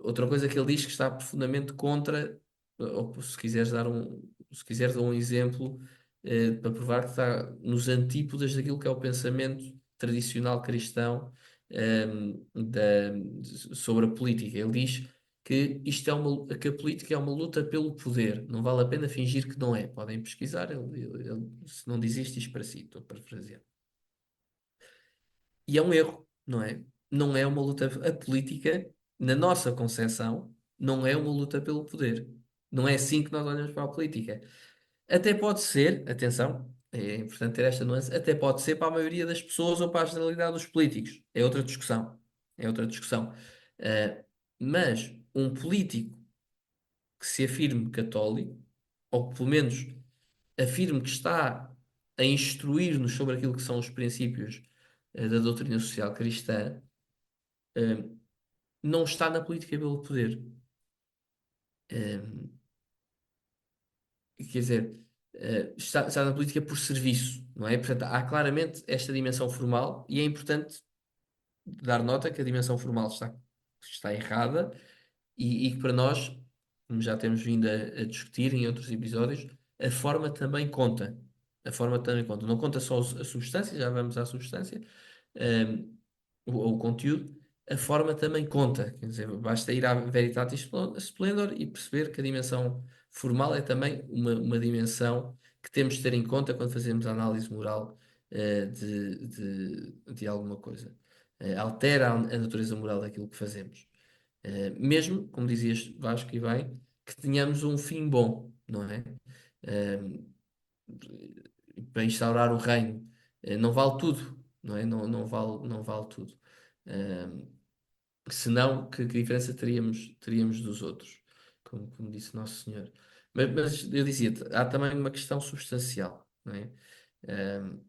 Outra coisa que ele diz que está profundamente contra, ou se quiseres dar um exemplo, para provar que está nos antípodas daquilo que é o pensamento tradicional cristão, sobre a política. Ele diz que que a política é uma luta pelo poder. Não vale a pena fingir que não é. Podem pesquisar, se não diz isto, diz para si, estou a parafrasear. E é um erro, não é? Não é uma luta. A política, na nossa concepção, não é uma luta pelo poder. Não é assim que nós olhamos para a política. Até pode ser, atenção, é importante ter esta nuance, até pode ser para a maioria das pessoas ou para a generalidade dos políticos. É outra discussão. É outra discussão. Mas um político que se afirme católico, ou que pelo menos afirme que está a instruir-nos sobre aquilo que são os princípios da doutrina social cristã, eh, não está na política pelo poder. Eh, Quer dizer, está na política por serviço, não é? Portanto, há claramente esta dimensão formal e é importante dar nota que a dimensão formal está errada e que para nós, como já temos vindo a discutir em outros episódios, a forma também conta. A forma também conta. Não conta só a substância, já vamos à substância, ehm, o conteúdo, a forma também conta. Quer dizer, basta ir à Veritatis Splendor e perceber que a dimensão formal é também uma dimensão que temos de ter em conta quando fazemos a análise moral de alguma coisa. Altera a natureza moral daquilo que fazemos. Mesmo, como dizias Vasco e bem, que tenhamos um fim bom, não é? Uh, para instaurar o reino. Não vale tudo, não é? Não vale tudo. Uh, Senão, que diferença teríamos dos outros? Como disse Nosso Senhor. Mas eu dizia, há também uma questão substancial, não é? Uh,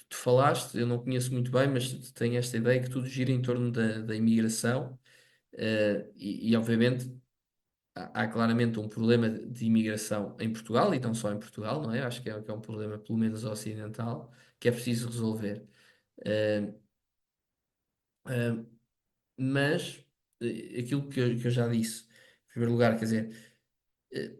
Tu falaste, eu não conheço muito bem, mas tenho esta ideia que tudo gira em torno da imigração, obviamente há claramente um problema de imigração em Portugal, e não só em Portugal, não é? Acho que é um problema, pelo menos ocidental, que é preciso resolver. Eh, eh, mas aquilo que eu já disse, em primeiro lugar, quer dizer,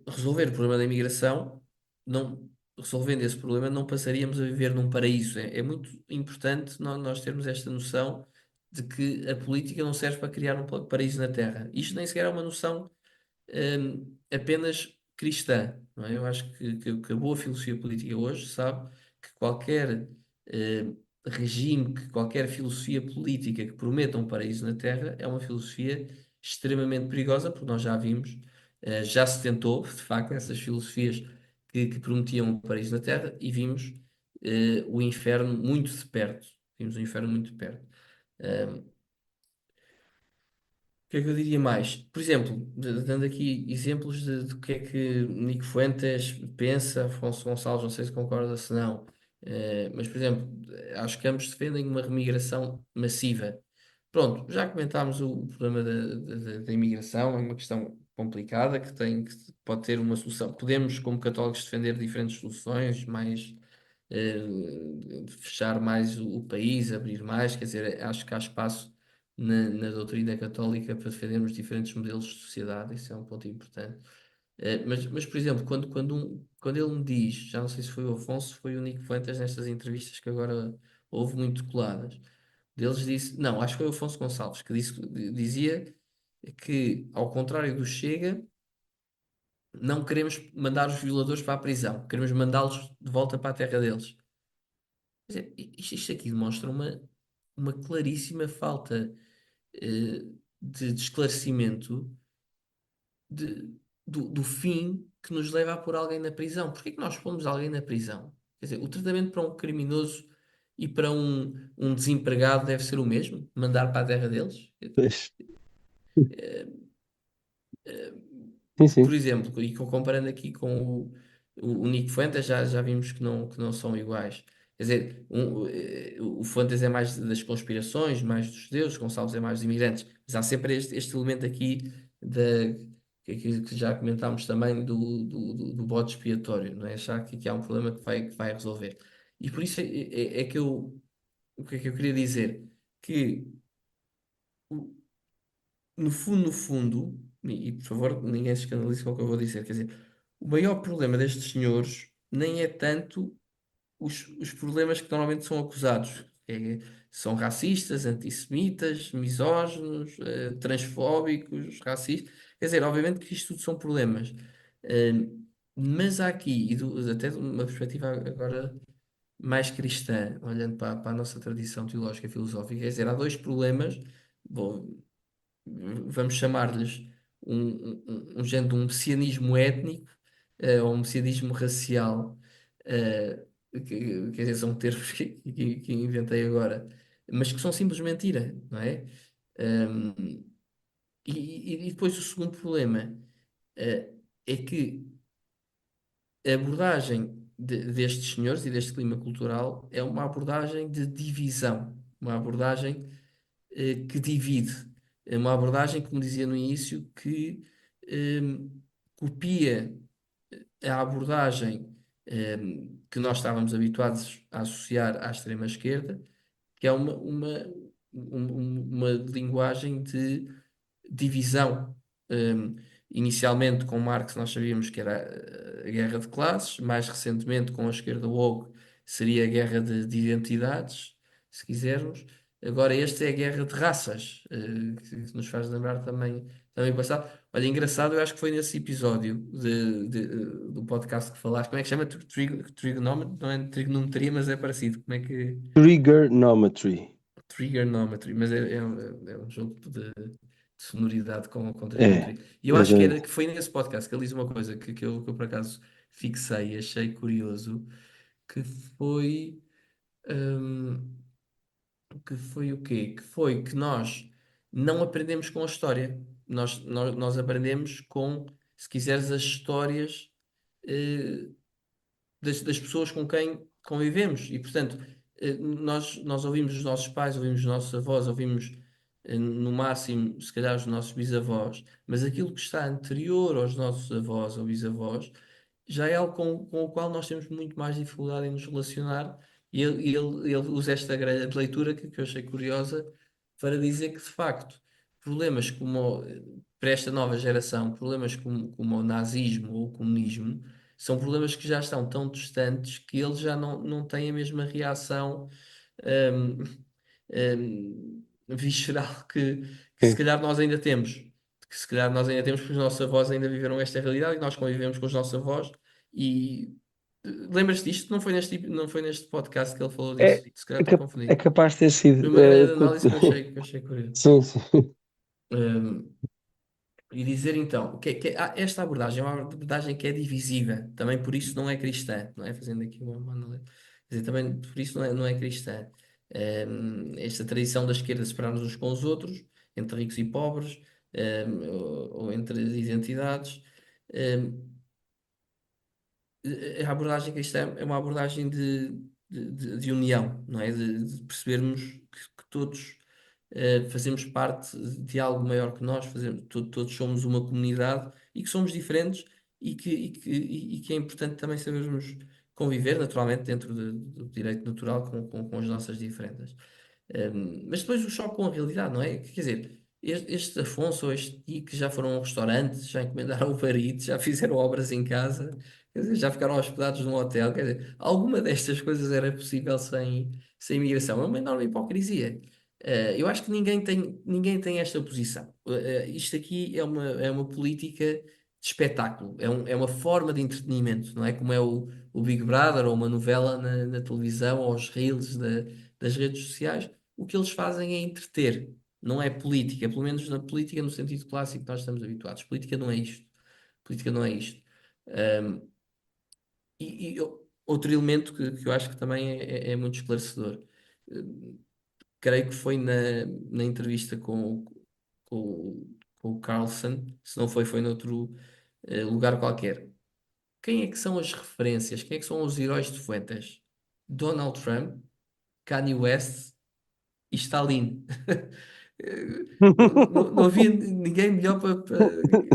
resolver o problema da imigração, não, resolvendo esse problema, não passaríamos a viver num paraíso. É muito importante nós termos esta noção de que a política não serve para criar um paraíso na Terra. Isto nem sequer é uma noção apenas cristã, não é? Eu acho que a boa filosofia política hoje sabe que qualquer regime, que qualquer filosofia política que prometa um paraíso na Terra é uma filosofia extremamente perigosa, porque nós já vimos, já se tentou, de facto, essas filosofias que prometiam um paraíso na Terra e vimos o inferno muito de perto. Vimos o inferno muito de perto. O que é que eu diria mais? Por exemplo, dando aqui exemplos do que é que Nico Fuentes pensa, Afonso Gonçalves, não sei se concorda, se não. Mas, por exemplo, acho que ambos defendem uma remigração massiva. Pronto, já comentámos o problema da imigração, é uma questão complicada que pode ter uma solução. Podemos, como católicos, defender diferentes soluções, mais fechar mais o país, abrir mais, quer dizer, acho que há espaço na doutrina católica para defendermos diferentes modelos de sociedade, isso é um ponto importante. Mas, por exemplo, quando ele me diz, já não sei se foi o Afonso, se foi o Nico Fuentes nestas entrevistas que agora houve muito coladas, deles disse, não, acho que foi o Afonso Gonçalves que dizia que, ao contrário do Chega, não queremos mandar os violadores para a prisão, queremos mandá-los de volta para a terra deles. Quer dizer, isto aqui demonstra uma claríssima falta de esclarecimento de- do fim que nos leva a pôr alguém na prisão. Porquê que nós pomos alguém na prisão? Quer dizer, o tratamento para um criminoso e para um desempregado deve ser o mesmo? Mandar para a terra deles?
Pois.
Eh,
Sim,
por
sim.
exemplo, e comparando aqui com o Nico Fuentes, já vimos que não são iguais. Quer dizer, o Fuentes é mais das conspirações, mais dos judeus, Gonçalves é mais dos imigrantes, mas há sempre este elemento aqui da, que já comentámos também do bode expiatório, não é? Achar que há um problema que vai resolver. E por isso é que o que é que eu queria dizer? Que no fundo, por favor, ninguém se escandalize com o que eu vou dizer, quer dizer, o maior problema destes senhores nem é tanto os problemas que normalmente são acusados. São racistas, antissemitas, misóginos, transfóbicos, racistas. Quer dizer, obviamente que isto tudo são problemas. Eh, mas há aqui, até de uma perspectiva agora mais cristã, olhando para a nossa tradição teológica e filosófica, quer dizer, há dois problemas. Bom, vamos chamar-lhes um género de um messianismo étnico, ou um messianismo racial, quer dizer, são termos que inventei agora, mas que são simples mentira, não é? Um, e depois o segundo problema, é que a abordagem destes senhores e deste clima cultural é uma abordagem de divisão, uma abordagem que divide. É uma abordagem, como dizia no início, que copia a abordagem que nós estávamos habituados a associar à extrema-esquerda, que é uma linguagem de divisão. Um, Inicialmente com Marx nós sabíamos que era a guerra de classes, mais recentemente com a esquerda woke seria a guerra de identidades, se quisermos. Agora este é a guerra de raças, que nos faz lembrar também o passado. Olha, engraçado, eu acho que foi nesse episódio do podcast que falaste, como é que chama? Trigonometry? Não é trigonometria, mas é parecido. Como é que...
Trigonometry.
Trigonometry, mas é um jogo de sonoridade com
É,
trigonometria. E eu acho
exatamente.
que foi nesse podcast que ele diz uma coisa que eu por acaso fixei e achei curioso, que foi, hum, que foi o quê? Que foi que nós não aprendemos com a história. Nós aprendemos com, se quiseres, as histórias eh, das pessoas com quem convivemos. E, portanto, nós ouvimos os nossos pais, ouvimos os nossos avós, ouvimos, no máximo, se calhar, os nossos bisavós, mas aquilo que está anterior aos nossos avós ou bisavós já é algo com o qual nós temos muito mais dificuldade em nos relacionar. E ele usa esta grelha de leitura que eu achei curiosa para dizer que, de facto, problemas como, para esta nova geração, problemas como o nazismo ou o comunismo são problemas que já estão tão distantes que eles já não têm a mesma reação hum, visceral que se
Sim.
calhar nós ainda temos. Que se calhar nós ainda temos, porque os nossos avós ainda viveram esta realidade e nós convivemos com os nossos avós. E lembras-te disto? Não foi neste podcast que ele falou
É,
disso. Se calhar estou a
é
confundir.
capaz de ter
Foi
sido.
uma grelha de análise que eu achei curioso.
Sim, sim.
Hum, E dizer então esta abordagem é uma abordagem que é divisiva, também por isso não é cristã, não é? Fazendo aqui uma análise. Quer dizer, também por isso não é cristã. Esta tradição da esquerda de separar-nos uns com os outros, entre ricos e pobres, ou entre identidades. Ehm, a abordagem cristã é uma abordagem de união, não é? De percebermos que todos fazemos parte de algo maior que nós, todos somos uma comunidade e que somos diferentes e que é importante também sabermos conviver naturalmente dentro do direito natural com as nossas diferenças. Mas depois o choque com a realidade, não é? Quer dizer, este Afonso ou este Ti que já foram a um restaurante, já encomendaram o barito, já fizeram obras em casa, quer dizer, já ficaram hospedados num hotel, quer dizer, alguma destas coisas era possível sem imigração. É uma enorme hipocrisia. Eu acho que ninguém tem esta posição. Isto aqui é uma política de espetáculo, é uma forma de entretenimento, não é como é o Big Brother ou uma novela na televisão ou os reels das redes sociais. O que eles fazem é entreter, não é política, pelo menos na política no sentido clássico que nós estamos habituados. Política não é isto. Política não é isto. Ahm, Outro elemento que eu acho que também é muito esclarecedor. Creio que foi na entrevista com o Carlson, se não foi, foi noutro lugar qualquer. Quem é que são as referências? Quem é que são os heróis de Fuentes? Donald Trump, Kanye West e Stalin. Não havia ninguém melhor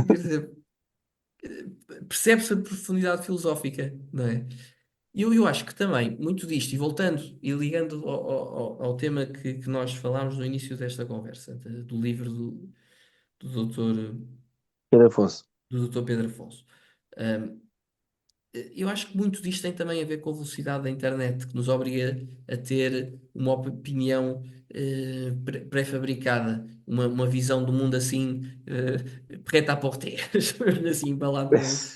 quer dizer, percebe-se a profundidade filosófica, não é? E eu acho que também, muito disto, e voltando e ligando ao tema que nós falámos no início desta conversa, do livro do doutor,
Pedro Afonso.
do doutor Pedro Afonso. Eu acho que muito disto tem também a ver com a velocidade da internet, que nos obriga a ter uma opinião pré-fabricada, uma visão do mundo assim, preta à porter, assim, embalado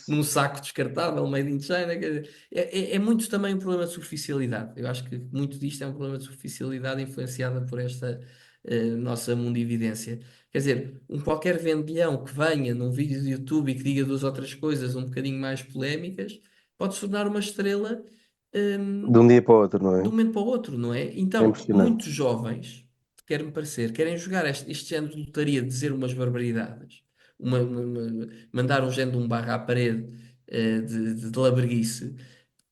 num saco descartável, made in China. Quer dizer, é muito também um problema de superficialidade. Eu acho que muito disto é um problema de superficialidade influenciada por esta nossa mundividência. Quer dizer, um qualquer vendilhão que venha num vídeo de YouTube e que diga duas ou três coisas um bocadinho mais polémicas pode se tornar uma estrela,
De um dia para o outro, não
de um
é?
momento para o outro, não é?
É
Então,
impressionante.
muitos jovens, quer-me parecer, querem jogar este género de lotaria de dizer umas barbaridades, mandar um género de um barra à parede, de labreguice,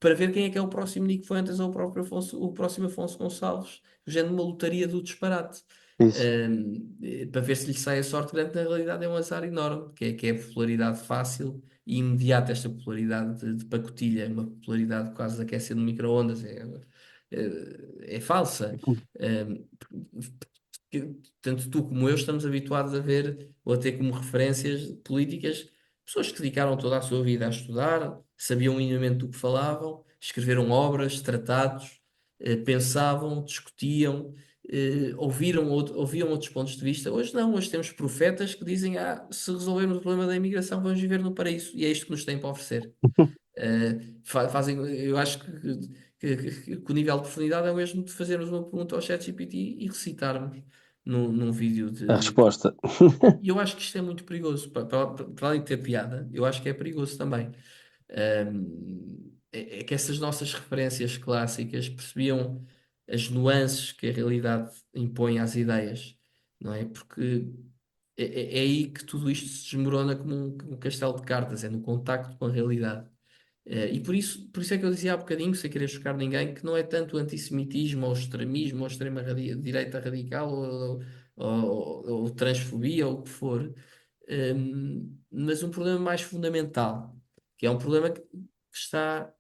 para ver quem é que é o próximo Nico Fuentes ou o próximo Afonso Gonçalves, o género de uma lotaria do disparate.
Isso.
Para ver se lhe sai a sorte grande, na realidade é um azar enorme, que é a popularidade fácil e imediata, esta popularidade de pacotilha, uma popularidade quase de aquecer no micro-ondas, é falsa. Um, Tanto tu como eu estamos habituados a ver ou a ter como referências políticas pessoas que dedicaram toda a sua vida a estudar, sabiam minimamente do que falavam, escreveram obras, tratados, pensavam, discutiam, ouviam outros pontos de vista. Hoje não, hoje temos profetas que dizem: se resolvermos o problema da imigração, vamos viver no paraíso. E é isto que nos têm para oferecer. Fazem, eu acho que o nível de profundidade é o mesmo de fazermos uma pergunta ao ChatGPT e recitarmos num vídeo de
A
YouTube.
resposta.
E eu acho que isto é muito perigoso. Para além de ter piada, eu acho que é perigoso também. É que essas nossas referências clássicas percebiam as nuances que a realidade impõe às ideias, não é? Porque é aí que tudo isto se desmorona como um castelo de cartas, é no contacto com a realidade. E por isso é que eu dizia há bocadinho, sem querer chocar ninguém, que não é tanto o antissemitismo ou o extremismo ou a direita radical ou transfobia ou o que for, mas um problema mais fundamental, que é um problema que está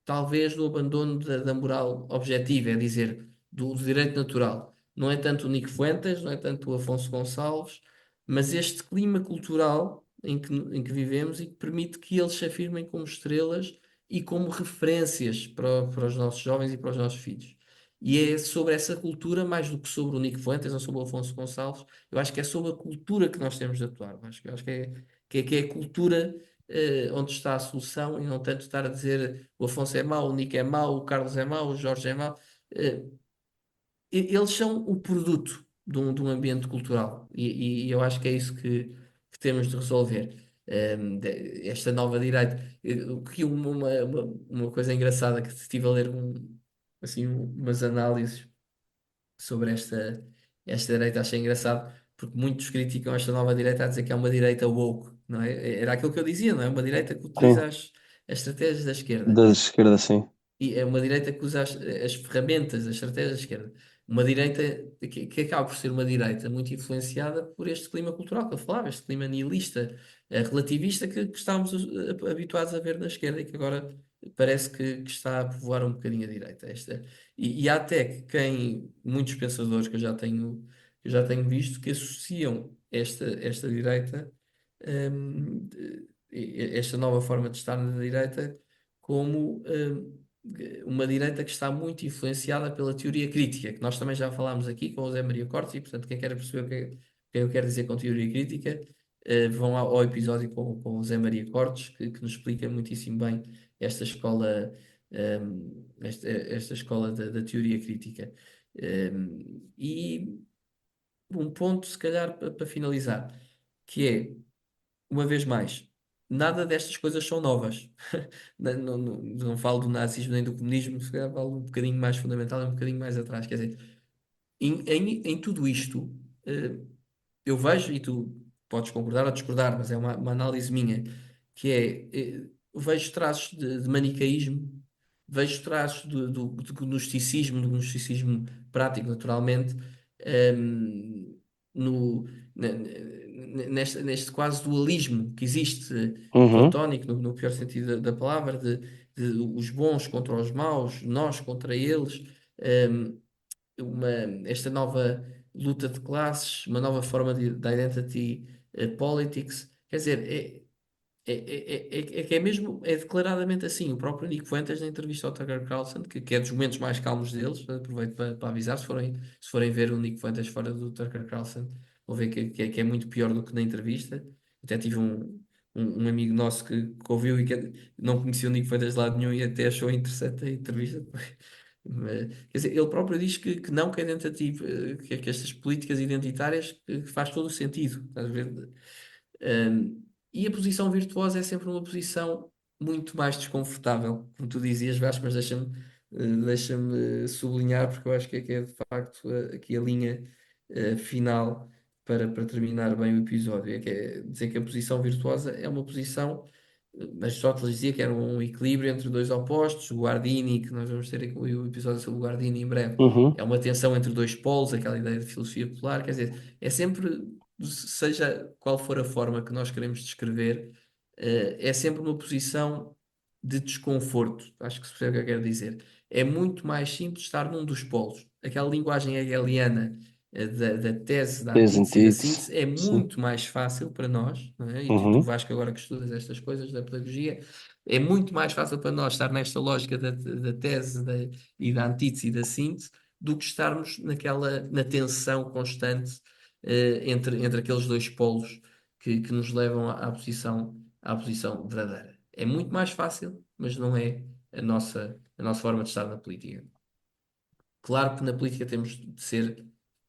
talvez no abandono da moral objetiva, é dizer, do direito natural. Não é tanto o Nico Fuentes, não é tanto o Afonso Gonçalves, mas este clima cultural em que vivemos e que permite que eles se afirmem como estrelas e como referências para os nossos jovens e para os nossos filhos. E é sobre essa cultura, mais do que sobre o Nico Fuentes ou sobre o Afonso Gonçalves, eu acho que é sobre a cultura que nós temos de atuar. Eu acho que é a cultura onde está a solução e não tanto estar a dizer o Afonso é mau, o Nico é mau, o Carlos é mau, o Jorge é mau. Eh, Eles são o produto de um ambiente cultural e eu acho que é isso que temos de resolver. Esta nova direita. Que uma coisa engraçada que estive a ler assim, umas análises sobre esta direita, achei engraçado, porque muitos criticam esta nova direita a dizer que é uma direita woke, não é? Era aquilo que eu dizia, não é? Uma direita que utiliza
Sim.
as estratégias da esquerda.
Da esquerda, sim.
E é uma direita que usa as ferramentas, as estratégias da esquerda. Uma direita que acaba por ser uma direita muito influenciada por este clima cultural que eu falava, este clima nihilista, relativista que estávamos habituados a ver na esquerda e que agora parece que está a povoar um bocadinho a direita. E há até muitos pensadores que eu já tenho visto que associam esta direita, esta nova forma de estar na direita como uma direita que está muito influenciada pela teoria crítica, que nós também já falámos aqui com o José Maria Cortes, e portanto, quem quer perceber o que eu quero dizer com teoria crítica, vão ao episódio com o José Maria Cortes, que nos explica muitíssimo bem esta escola, esta escola da teoria crítica. E um ponto, se calhar, para finalizar, que é, uma vez mais, nada destas coisas são novas. Não falo do nazismo nem do comunismo, se calhar falo um bocadinho mais fundamental e um bocadinho mais atrás. Quer dizer, em tudo isto, eh, eu vejo, e tu podes concordar ou discordar, mas é uma análise minha, que vejo traços de manicaísmo, vejo traços do gnosticismo prático, naturalmente, ehm, no, neste quase dualismo que existe,
Uhum,
platónico, no pior sentido da palavra, de os bons contra os maus, nós contra eles. ehm, uma, esta nova luta de classes, uma nova forma de identity politics. Quer dizer, que é mesmo, é declaradamente assim. O próprio Nick Fuentes, na entrevista ao Tucker Carlson, que é dos momentos mais calmos deles, aproveito para avisar, se forem ver o Nick Fuentes fora do Tucker Carlson, vão ver que é muito pior do que na entrevista. Até tive um amigo nosso que ouviu e que não conhecia o Nick Fuentes de lado nenhum e até achou interessante a entrevista. Quer dizer, ele próprio diz que não, que é identitativo, que estas políticas identitárias que faz todo o sentido. Estás a ver? E a posição virtuosa é sempre uma posição muito mais desconfortável, como tu dizias, Vasco, mas deixa-me sublinhar, porque eu acho que é de facto aqui a linha final para terminar bem o episódio. É que é dizer que a posição virtuosa é uma posição. Aristóteles dizia que era um equilíbrio entre dois opostos. O Guardini, que nós vamos ter aqui o episódio sobre o Guardini em breve,
uhum,
é uma tensão entre dois polos, aquela ideia de filosofia polar. Quer dizer, é sempre, seja qual for a forma que nós queremos descrever, é sempre uma posição de desconforto. Acho que se percebe o que eu quero dizer. É muito mais simples estar num dos polos. Aquela linguagem hegeliana da tese, da
tens
antítese e da
antítese,
síntese é
sim.
muito mais fácil para nós, não é? E tu
Uhum,
Vasco, agora que estudas estas coisas da pedagogia, é muito mais fácil para nós estar nesta lógica da tese e da antítese e da síntese do que estarmos na tensão constante entre aqueles dois polos que nos levam à posição verdadeira. É muito mais fácil, mas não é a nossa forma de estar na política. Claro que na política temos de ser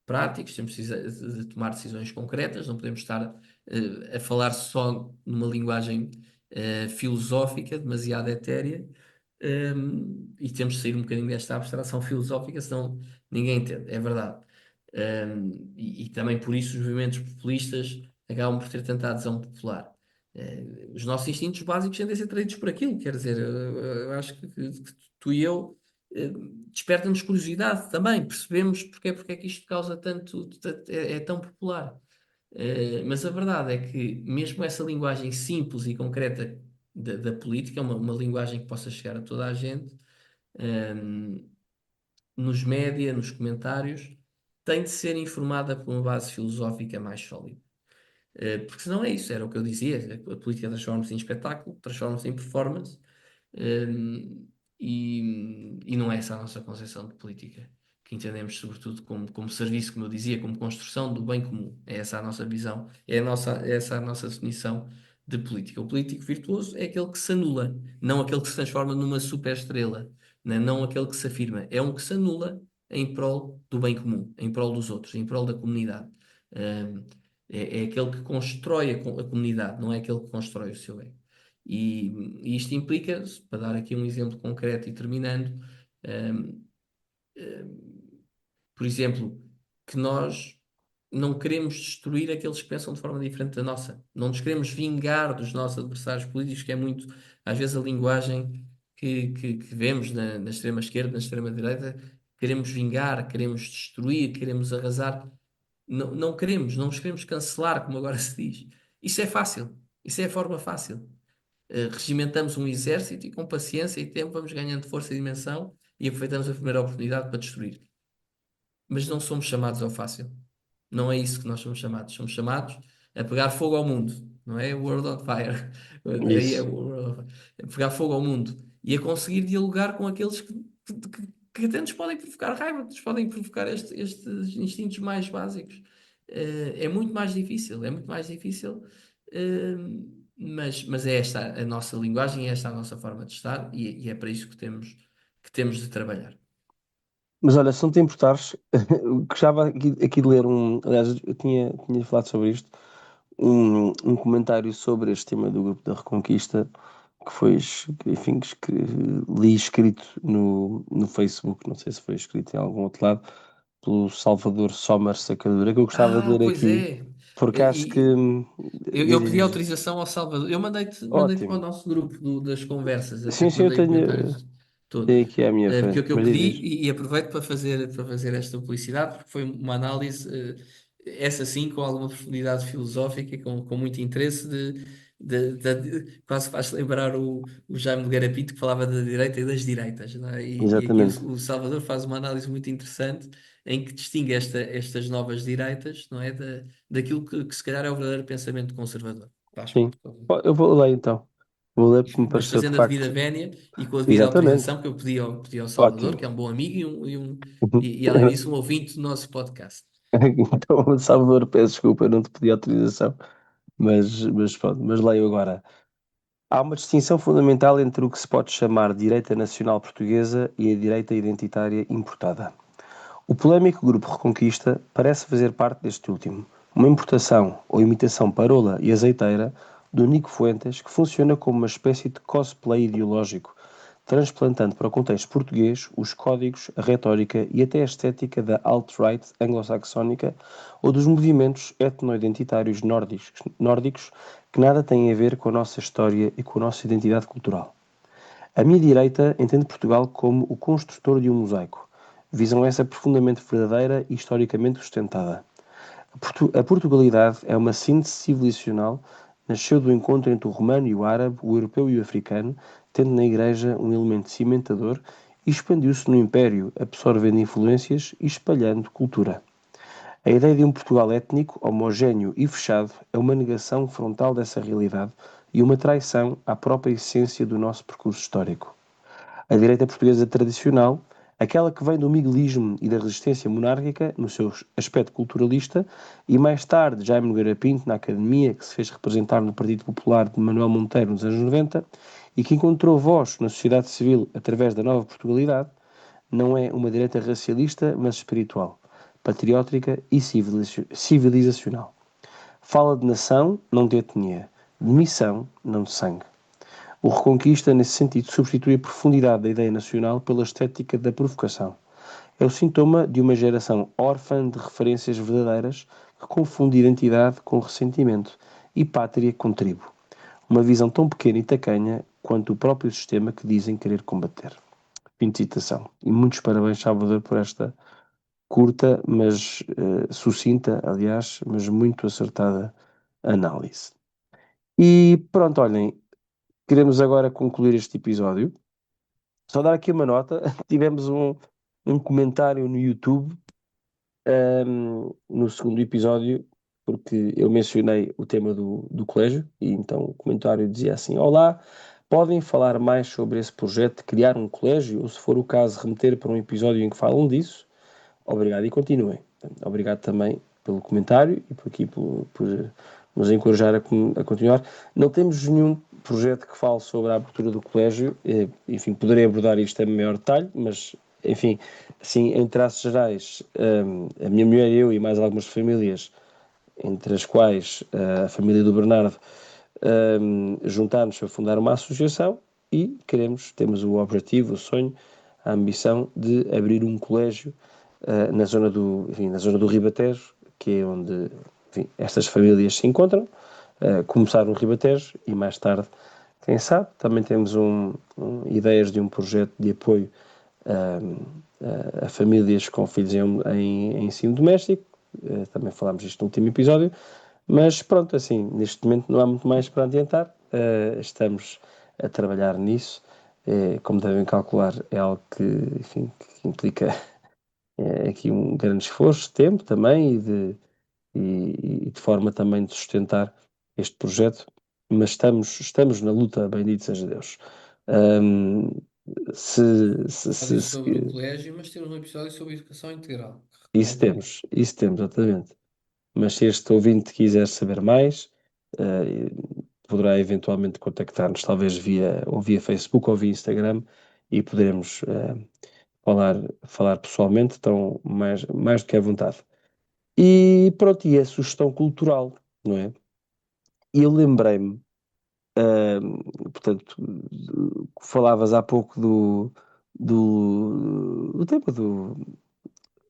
práticos, temos de tomar decisões concretas, não podemos estar a falar só numa linguagem filosófica, demasiado etérea, e temos de sair um bocadinho desta abstração filosófica, senão ninguém entende, é verdade. E também por isso os movimentos populistas acabam por ter tanta adesão popular. Os nossos instintos básicos tendem a ser traídos por aquilo, quer dizer, eu acho que tu e eu eh, desperta-nos curiosidade também, percebemos porque é que isto causa é tão popular. Mas a verdade é que mesmo essa linguagem simples e concreta da política, uma linguagem que possa chegar a toda a gente, ehm, nos média, nos comentários, tem de ser informada por uma base filosófica mais sólida. Porque senão é isso, era o que eu dizia, a política transforma-se em espetáculo, transforma-se em performance, um, e não é essa a nossa concepção de política, que entendemos sobretudo como serviço, como eu dizia, como construção do bem comum. É essa a nossa visão, é essa a nossa definição de política. O político virtuoso é aquele que se anula, não aquele que se transforma numa superestrela, né? Não aquele que se afirma, é um que se anula em prol do bem comum, em prol dos outros, em prol da comunidade. Um, é aquele que constrói a comunidade, não é aquele que constrói o seu ego. E isto implica, para dar aqui um exemplo concreto e terminando, hum, por exemplo, que nós não queremos destruir aqueles que pensam de forma diferente da nossa. Não nos queremos vingar dos nossos adversários políticos, que é muito, às vezes, a linguagem que vemos na extrema esquerda, na extrema direita. Queremos vingar, queremos destruir, queremos arrasar. Não, não os queremos cancelar, como agora se diz. Isso é fácil. Isso é a forma fácil. Regimentamos um exército e com paciência e tempo vamos ganhando força e dimensão e aproveitamos a primeira oportunidade para destruir. Mas não somos chamados ao fácil. Não é isso que nós somos chamados. Somos chamados a pegar fogo ao mundo, não é? World on Fire. Aí é
isso.
o World on Fire. A pegar fogo ao mundo. e a conseguir dialogar com aqueles que até nos podem provocar raiva, que nos podem provocar estes instintos mais básicos. É muito mais difícil, é muito mais difícil, eh, mas é esta a nossa linguagem, é esta a nossa forma de estar, e é para isso que temos de trabalhar.
Mas olha, se não te importares, gostava aqui de ler um. Aliás, eu tinha falado sobre isto, um comentário sobre este tema do grupo da Reconquista, que foi, enfim, li escrito no Facebook, não sei se foi escrito em algum outro lado, pelo Salvador Sommer Sacadura, que eu gostava de
Ah,
ler
pois
aqui,
é.
porque acho que.
Eu pedi
Diz.
autorização ao Salvador. Eu mandei-te para o
Ótimo.
nosso grupo das conversas, até
Sim,
te
sim, eu
mandei comentários todo.
tenho aqui à minha
Porque
frente,
o que eu
mas
pedi,
diz.
e aproveito para fazer esta publicidade, porque foi uma análise, essa sim, com alguma profundidade filosófica, com muito interesse, quase faz lembrar o Jaime Nogueira Pinto, que falava da direita e das direitas, não é? E aqui
Exatamente.
o Salvador faz uma análise muito interessante em que distingue estas novas direitas, não é? Daquilo que se calhar é o verdadeiro pensamento conservador. Faz
Sim.
muito.
Eu vou ler então. Vou ler porque me
Mas
pareceu de
fazendo a devida
facto.
vénia e com a devida
Exatamente.
autorização que eu pedi ao Salvador,
Ótimo.
que é um bom amigo e além disso, um ouvinte do nosso podcast.
Então, Salvador, peço desculpa, eu não te pedi autorização, mas pronto, mas leio agora. Há uma distinção fundamental entre o que se pode chamar direita nacional portuguesa e a direita identitária importada. O polémico grupo Reconquista parece fazer parte deste último, uma importação ou imitação parola e azeiteira do Nico Fuentes que funciona como uma espécie de cosplay ideológico, transplantando para o contexto português os códigos, a retórica e até a estética da alt-right anglo-saxónica ou dos movimentos etno-identitários nórdicos que nada têm a ver com a nossa história e com a nossa identidade cultural. A minha direita entende Portugal como o construtor de um mosaico. Visão essa profundamente verdadeira e historicamente sustentada. A Portugalidade é uma síntese civilizacional, nasceu do encontro entre o romano e o árabe, o europeu e o africano, tendo na Igreja um elemento cimentador e expandiu-se no Império, absorvendo influências e espalhando cultura. A ideia de um Portugal étnico, homogéneo e fechado é uma negação frontal dessa realidade e uma traição à própria essência do nosso percurso histórico. A direita portuguesa tradicional, aquela que vem do miguelismo e da resistência monárquica no seu aspecto culturalista, e mais tarde Jaime Nogueira Pinto na academia, que se fez representar no Partido Popular de Manuel Monteiro nos anos 90 e que encontrou voz na sociedade civil através da nova Portugalidade, não é uma direita racialista, mas espiritual, patriótica e civilizacional. Fala de nação, não de etnia, de missão, não de sangue. O Reconquista, nesse sentido, substitui a profundidade da ideia nacional pela estética da provocação. É o sintoma de uma geração órfã de referências verdadeiras que confunde identidade com ressentimento e pátria com tribo. Uma visão tão pequena e tacanha quanto o próprio sistema que dizem querer combater. Fim de citação. E muitos parabéns, Salvador, por esta curta, mas sucinta, aliás, mas muito acertada análise. E pronto, olhem, queremos agora concluir este episódio. Só dar aqui uma nota: tivemos um comentário no YouTube, no segundo episódio, porque eu mencionei o tema do colégio, e então o comentário dizia assim: Olá, podem falar mais sobre esse projeto de criar um colégio, ou se for o caso, remeter para um episódio em que falam disso? Obrigado e continuem. Obrigado também pelo comentário e por aqui por nos encorajar a continuar. Não temos nenhum projeto que fale sobre a abertura do colégio. Enfim, poderei abordar isto em maior detalhe, mas, enfim, assim, em traços gerais, a minha mulher e eu e mais algumas famílias, entre as quais a família do Bernardo, juntámos para fundar uma associação e temos o objetivo, o sonho, a ambição de abrir um colégio na zona do Ribatejo, que é onde, enfim, estas famílias se encontram. Começar no Ribatejo e mais tarde, quem sabe, também temos ideias de um projeto de apoio a famílias com filhos em ensino doméstico. Também falámos isto no último episódio, mas pronto, assim, neste momento não há muito mais para adiantar. Estamos a trabalhar nisso. Como devem calcular, é algo que, enfim, que implica aqui um grande esforço, tempo também e de forma também de sustentar este projeto, mas estamos na luta, bendito seja Deus. Ahm,
Falar isso
se-
sobre o colégio, mas temos um episódio sobre educação integral, que recomendo muito.
isso temos, exatamente. Mas se este ouvinte quiser saber mais, poderá eventualmente contactar-nos, talvez via Facebook ou via Instagram, e poderemos falar, falar pessoalmente, então mais do que à vontade. E pronto, e a sugestão cultural, não é? E eu lembrei-me, portanto, falavas há pouco do tema do.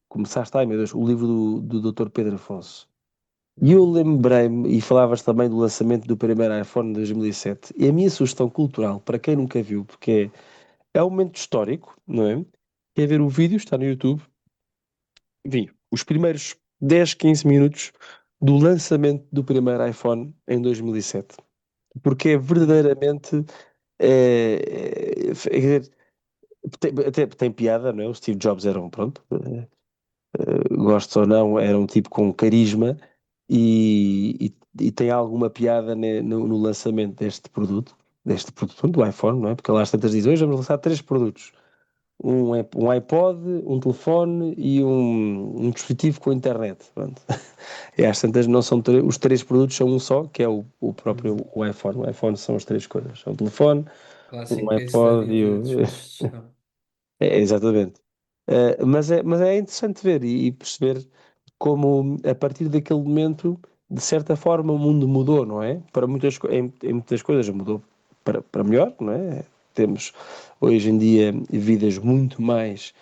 Começaste, ai meu Deus, o livro do Dr. Pedro Afonso. E eu
Uhum.
lembrei-me, e falavas também do lançamento do primeiro iPhone em 2007, e a minha sugestão cultural, para quem nunca viu, porque é um momento histórico, não é? É ver o vídeo, está no YouTube, vi os primeiros 10, 15 minutos do lançamento do primeiro iPhone em 2007. Porque é
Uhum.
verdadeiramente. Quer dizer, até tem piada, não é? O Steve Jobs era um, pronto, gostes ou não, era um tipo com carisma e tem alguma piada no lançamento deste produto do iPhone, não é? Porque lá às tantas diz, hoje vamos lançar três produtos. Um iPod, um telefone e um dispositivo com internet. Pronto. E às tantas não são os três produtos, são um só, que é o próprio
Uhum.
o iPhone. O iPhone são as três coisas. É o telefone,
Clássico
o
case
iPod
study
e
de
o...
despesas de gestão.
Exatamente. Mas é interessante ver e perceber como, a partir daquele momento, de certa forma, o mundo mudou, não é? Para em muitas coisas mudou para melhor, não é? Temos hoje em dia vidas muito mais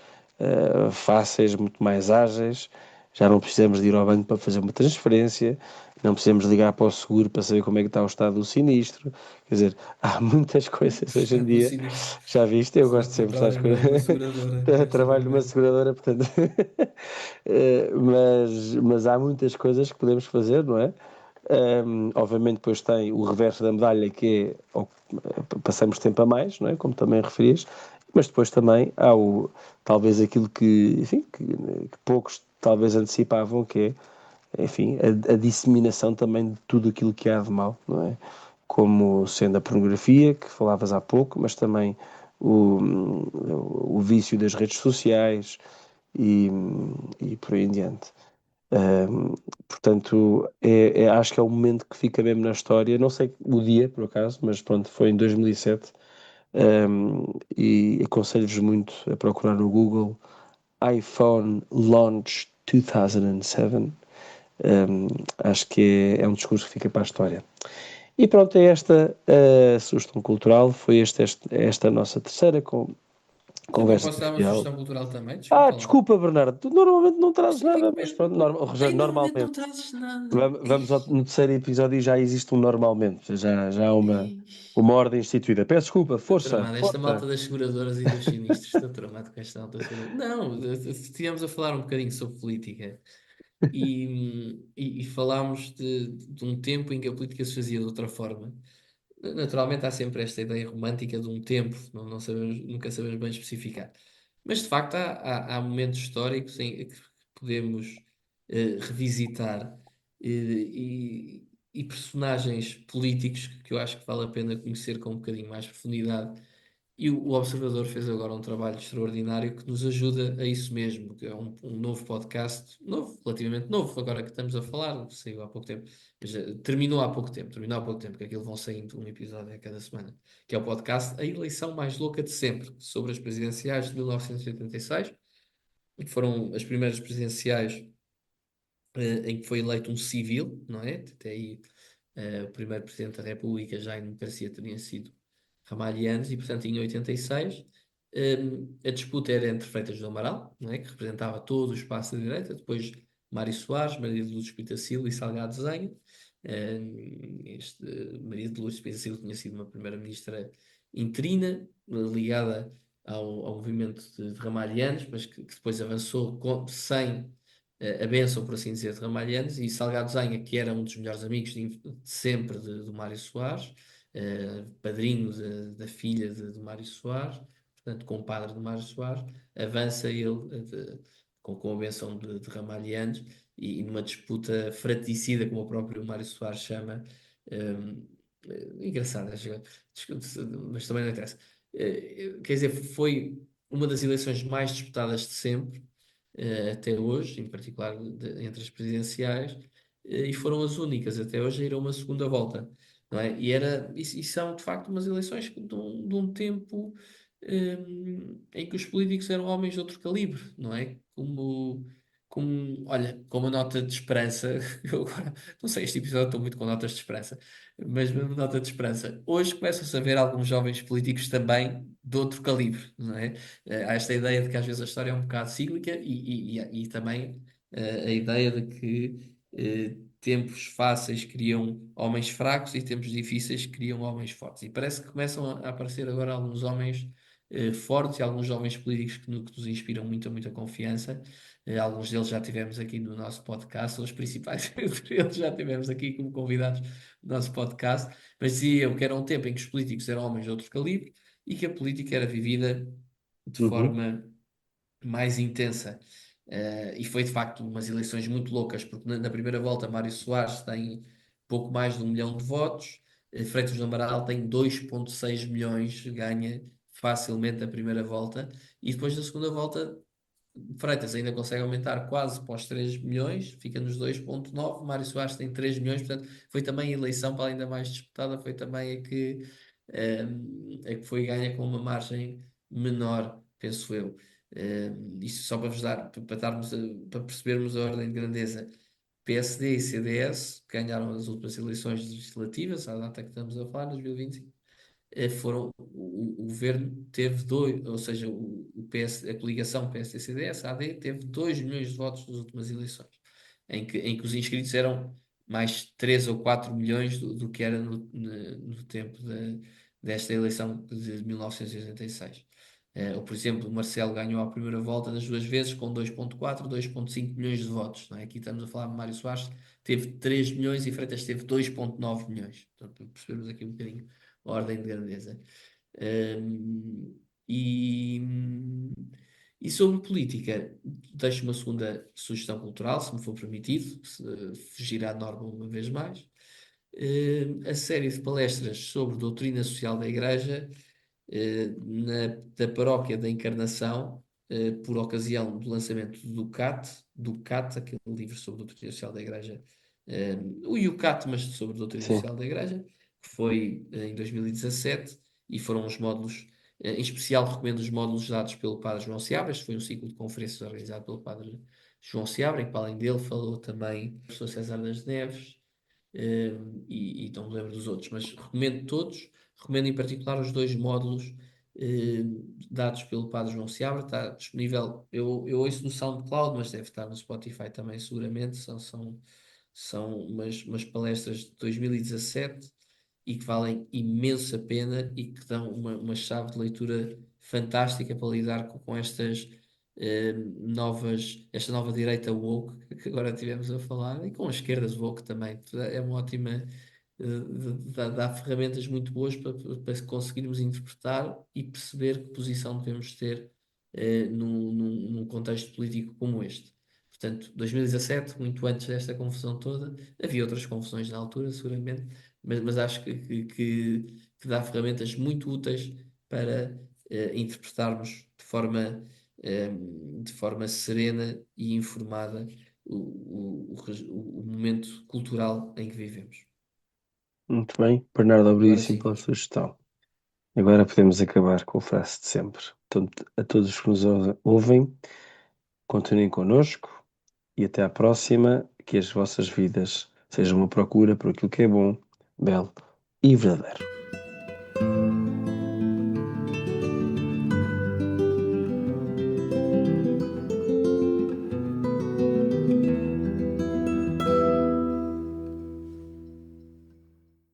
fáceis, muito mais ágeis. Já não precisamos de ir ao banco para fazer uma transferência, não precisamos ligar para o seguro para saber como é que está o estado do sinistro. Quer dizer, há muitas coisas hoje em
Estado do
dia.
sinistro.
Já viste? Eu
Só
gosto
que me
sempre,
estava a
sabes?
lembrar de uma seguradora desta
Trabalho numa
maneira.
seguradora, portanto. Mas há muitas coisas que podemos fazer, não é? Obviamente, depois tem o reverso da medalha, que é passamos tempo a mais, não é? Como também referias, mas depois também há talvez aquilo que, enfim, que poucos talvez antecipavam, que é, enfim, a disseminação também de tudo aquilo que há de mal, não é? Como sendo a pornografia, que falavas há pouco, mas também o vício das redes sociais e, e por aí em diante. Um, Portanto, acho que é o momento que fica mesmo na história. Não sei o dia, por acaso, mas pronto, foi em 2007. E aconselho-vos muito a procurar no Google iPhone Launch 2007. Acho que é um discurso que fica para a história. E pronto, é esta a sugestão cultural. Foi esta nossa terceira
Eu não
conversa
posso dar uma
social.
sugestão cultural também, desculpa lá.
Desculpa, Bernardo, tu normalmente não
Mas
trazes
tem
nada,
que
mas
ver.
pronto, Rogério,
Ai, normalmente não
normalmente.
trazes nada.
Vamos no terceiro episódio e já existe um normalmente, já há
Ei.
uma ordem instituída. Peço desculpa,
Estou
força,
tramado. Esta
força.
malta das seguradoras e dos sinistros. Estou tramado com esta malta das seguradoras. Não, estivemos a falar um bocadinho sobre política e falámos de um tempo em que a política se fazia de outra forma. Naturalmente há sempre esta ideia romântica de um tempo, não sabemos, nunca sabemos bem especificar. Mas de facto há momentos históricos em que podemos revisitar e personagens políticos que eu acho que vale a pena conhecer com um bocadinho mais profundidade. E o Observador fez agora um trabalho extraordinário que nos ajuda a isso mesmo, que é um novo podcast, novo, relativamente novo, agora que estamos a falar, saiu há pouco tempo, mas, terminou há pouco tempo, que aquilo vão saindo um episódio a cada semana, que é o podcast A Eleição Mais Louca de Sempre, sobre as presidenciais de 1986, que foram as primeiras presidenciais em que foi eleito um civil, não é? Até aí o primeiro presidente da República já em democracia teria sido Ramalhianes e, portanto, em 86 a disputa era entre Freitas do Amaral, não é? Que representava todo o espaço da direita, depois Mário Soares, Maria de Lourdes Pitacilo e Salgado Zenha. Maria de Lourdes Pitacilo tinha sido uma primeira-ministra interina, ligada ao movimento de Ramalhianes, mas que depois avançou sem a bênção, por assim dizer, de Ramalhianes, e Salgado Zenha, que era um dos melhores amigos de sempre do Mário Soares, padrinho da filha de Mário Soares, portanto, compadre de Mário Soares, avança ele com a benção de Ramalhianes e numa disputa fratricida, como o próprio Mário Soares chama, engraçada, mas também não interessa. quer dizer, foi uma das eleições mais disputadas de sempre, até hoje, em particular entre as presidenciais, e foram as únicas até hoje a ir a uma segunda volta, não é? E são de facto umas eleições de um tempo em que os políticos eram homens de outro calibre, não é? Olha, com uma nota de esperança, eu agora, não sei, este episódio estou muito com notas de esperança, mas uma nota de esperança. Hoje começam-se a ver alguns jovens políticos também de outro calibre, não é? Há esta ideia de que às vezes a história é um bocado cíclica e também a ideia de que tempos fáceis criam homens fracos e tempos difíceis criam homens fortes. E parece que começam a aparecer agora alguns homens fortes e alguns jovens políticos que nos inspiram muita, muita confiança. Alguns deles já tivemos aqui no nosso podcast, os principais entre eles já tivemos aqui como convidados no nosso podcast, mas dizia eu que era um tempo em que os políticos eram homens de outro calibre e que a política era vivida de
Uhum.
forma mais intensa. E foi de facto umas eleições muito loucas, porque na primeira volta Mário Soares tem pouco mais de 1 milhão de votos, Freitas do Amaral tem 2,6 milhões, ganha facilmente a primeira volta, e depois da segunda volta Freitas ainda consegue aumentar quase para os 3 milhões, fica nos 2,9. Mário Soares tem 3 milhões, portanto, foi também a eleição, para ainda mais disputada, foi também a que foi ganha com uma margem menor, penso eu. Isto só para vos dar, para percebermos a ordem de grandeza. PSD e CDS ganharam as últimas eleições legislativas, à data que estamos a falar, 2025, o governo teve dois, ou seja, o PS, a coligação PSD-CDS-AD teve 2 milhões de votos nas últimas eleições, em que os inscritos eram mais 3 ou 4 milhões do que era no tempo desta eleição de 1986. Ou, por exemplo, o Marcelo ganhou a primeira volta das duas vezes com 2,4, 2,5 milhões de votos. Não é? Aqui estamos a falar de Mário Soares, teve 3 milhões e Freitas teve 2,9 milhões. Portanto, para percebermos aqui um bocadinho ordem de grandeza. Um, e, e sobre política, deixo uma segunda sugestão cultural, se me for permitido, se fugir à norma uma vez mais. A série de palestras sobre doutrina social da Igreja, da Paróquia da Encarnação, por ocasião do lançamento do CAT, aquele livro sobre a doutrina social da Igreja, o IUCAT, mas sobre a doutrina
Sim.
social da Igreja, que foi em 2017, e foram os módulos, em especial recomendo os módulos dados pelo Padre João Seabra. Este foi um ciclo de conferências organizado pelo Padre João Seabra, em que, para além dele, falou também o professor César das Neves, e não me lembro dos outros, mas recomendo todos. Recomendo em particular os dois módulos dados pelo Padre João Seabra. Está disponível, eu ouço no SoundCloud, mas deve estar no Spotify também, seguramente. São umas palestras de 2017 e que valem imensa pena e que dão uma chave de leitura fantástica para lidar com esta nova direita woke que agora tivemos a falar, e com as esquerdas woke também. É uma ótima, dá ferramentas muito boas para conseguirmos interpretar e perceber que posição devemos ter num contexto político como este. Portanto, 2017, muito antes desta confusão toda, havia outras confusões na altura, seguramente, mas acho que dá ferramentas muito úteis para interpretarmos de forma serena e informada o momento cultural em que vivemos.
Muito bem. Bernardo,
Agora
obrigadíssimo
sim,
pela sugestão. Agora podemos acabar com a frase de sempre. Portanto, a todos que nos ouvem, continuem connosco e até à próxima. Que as vossas vidas sejam uma procura por aquilo que é bom, belo e verdadeiro.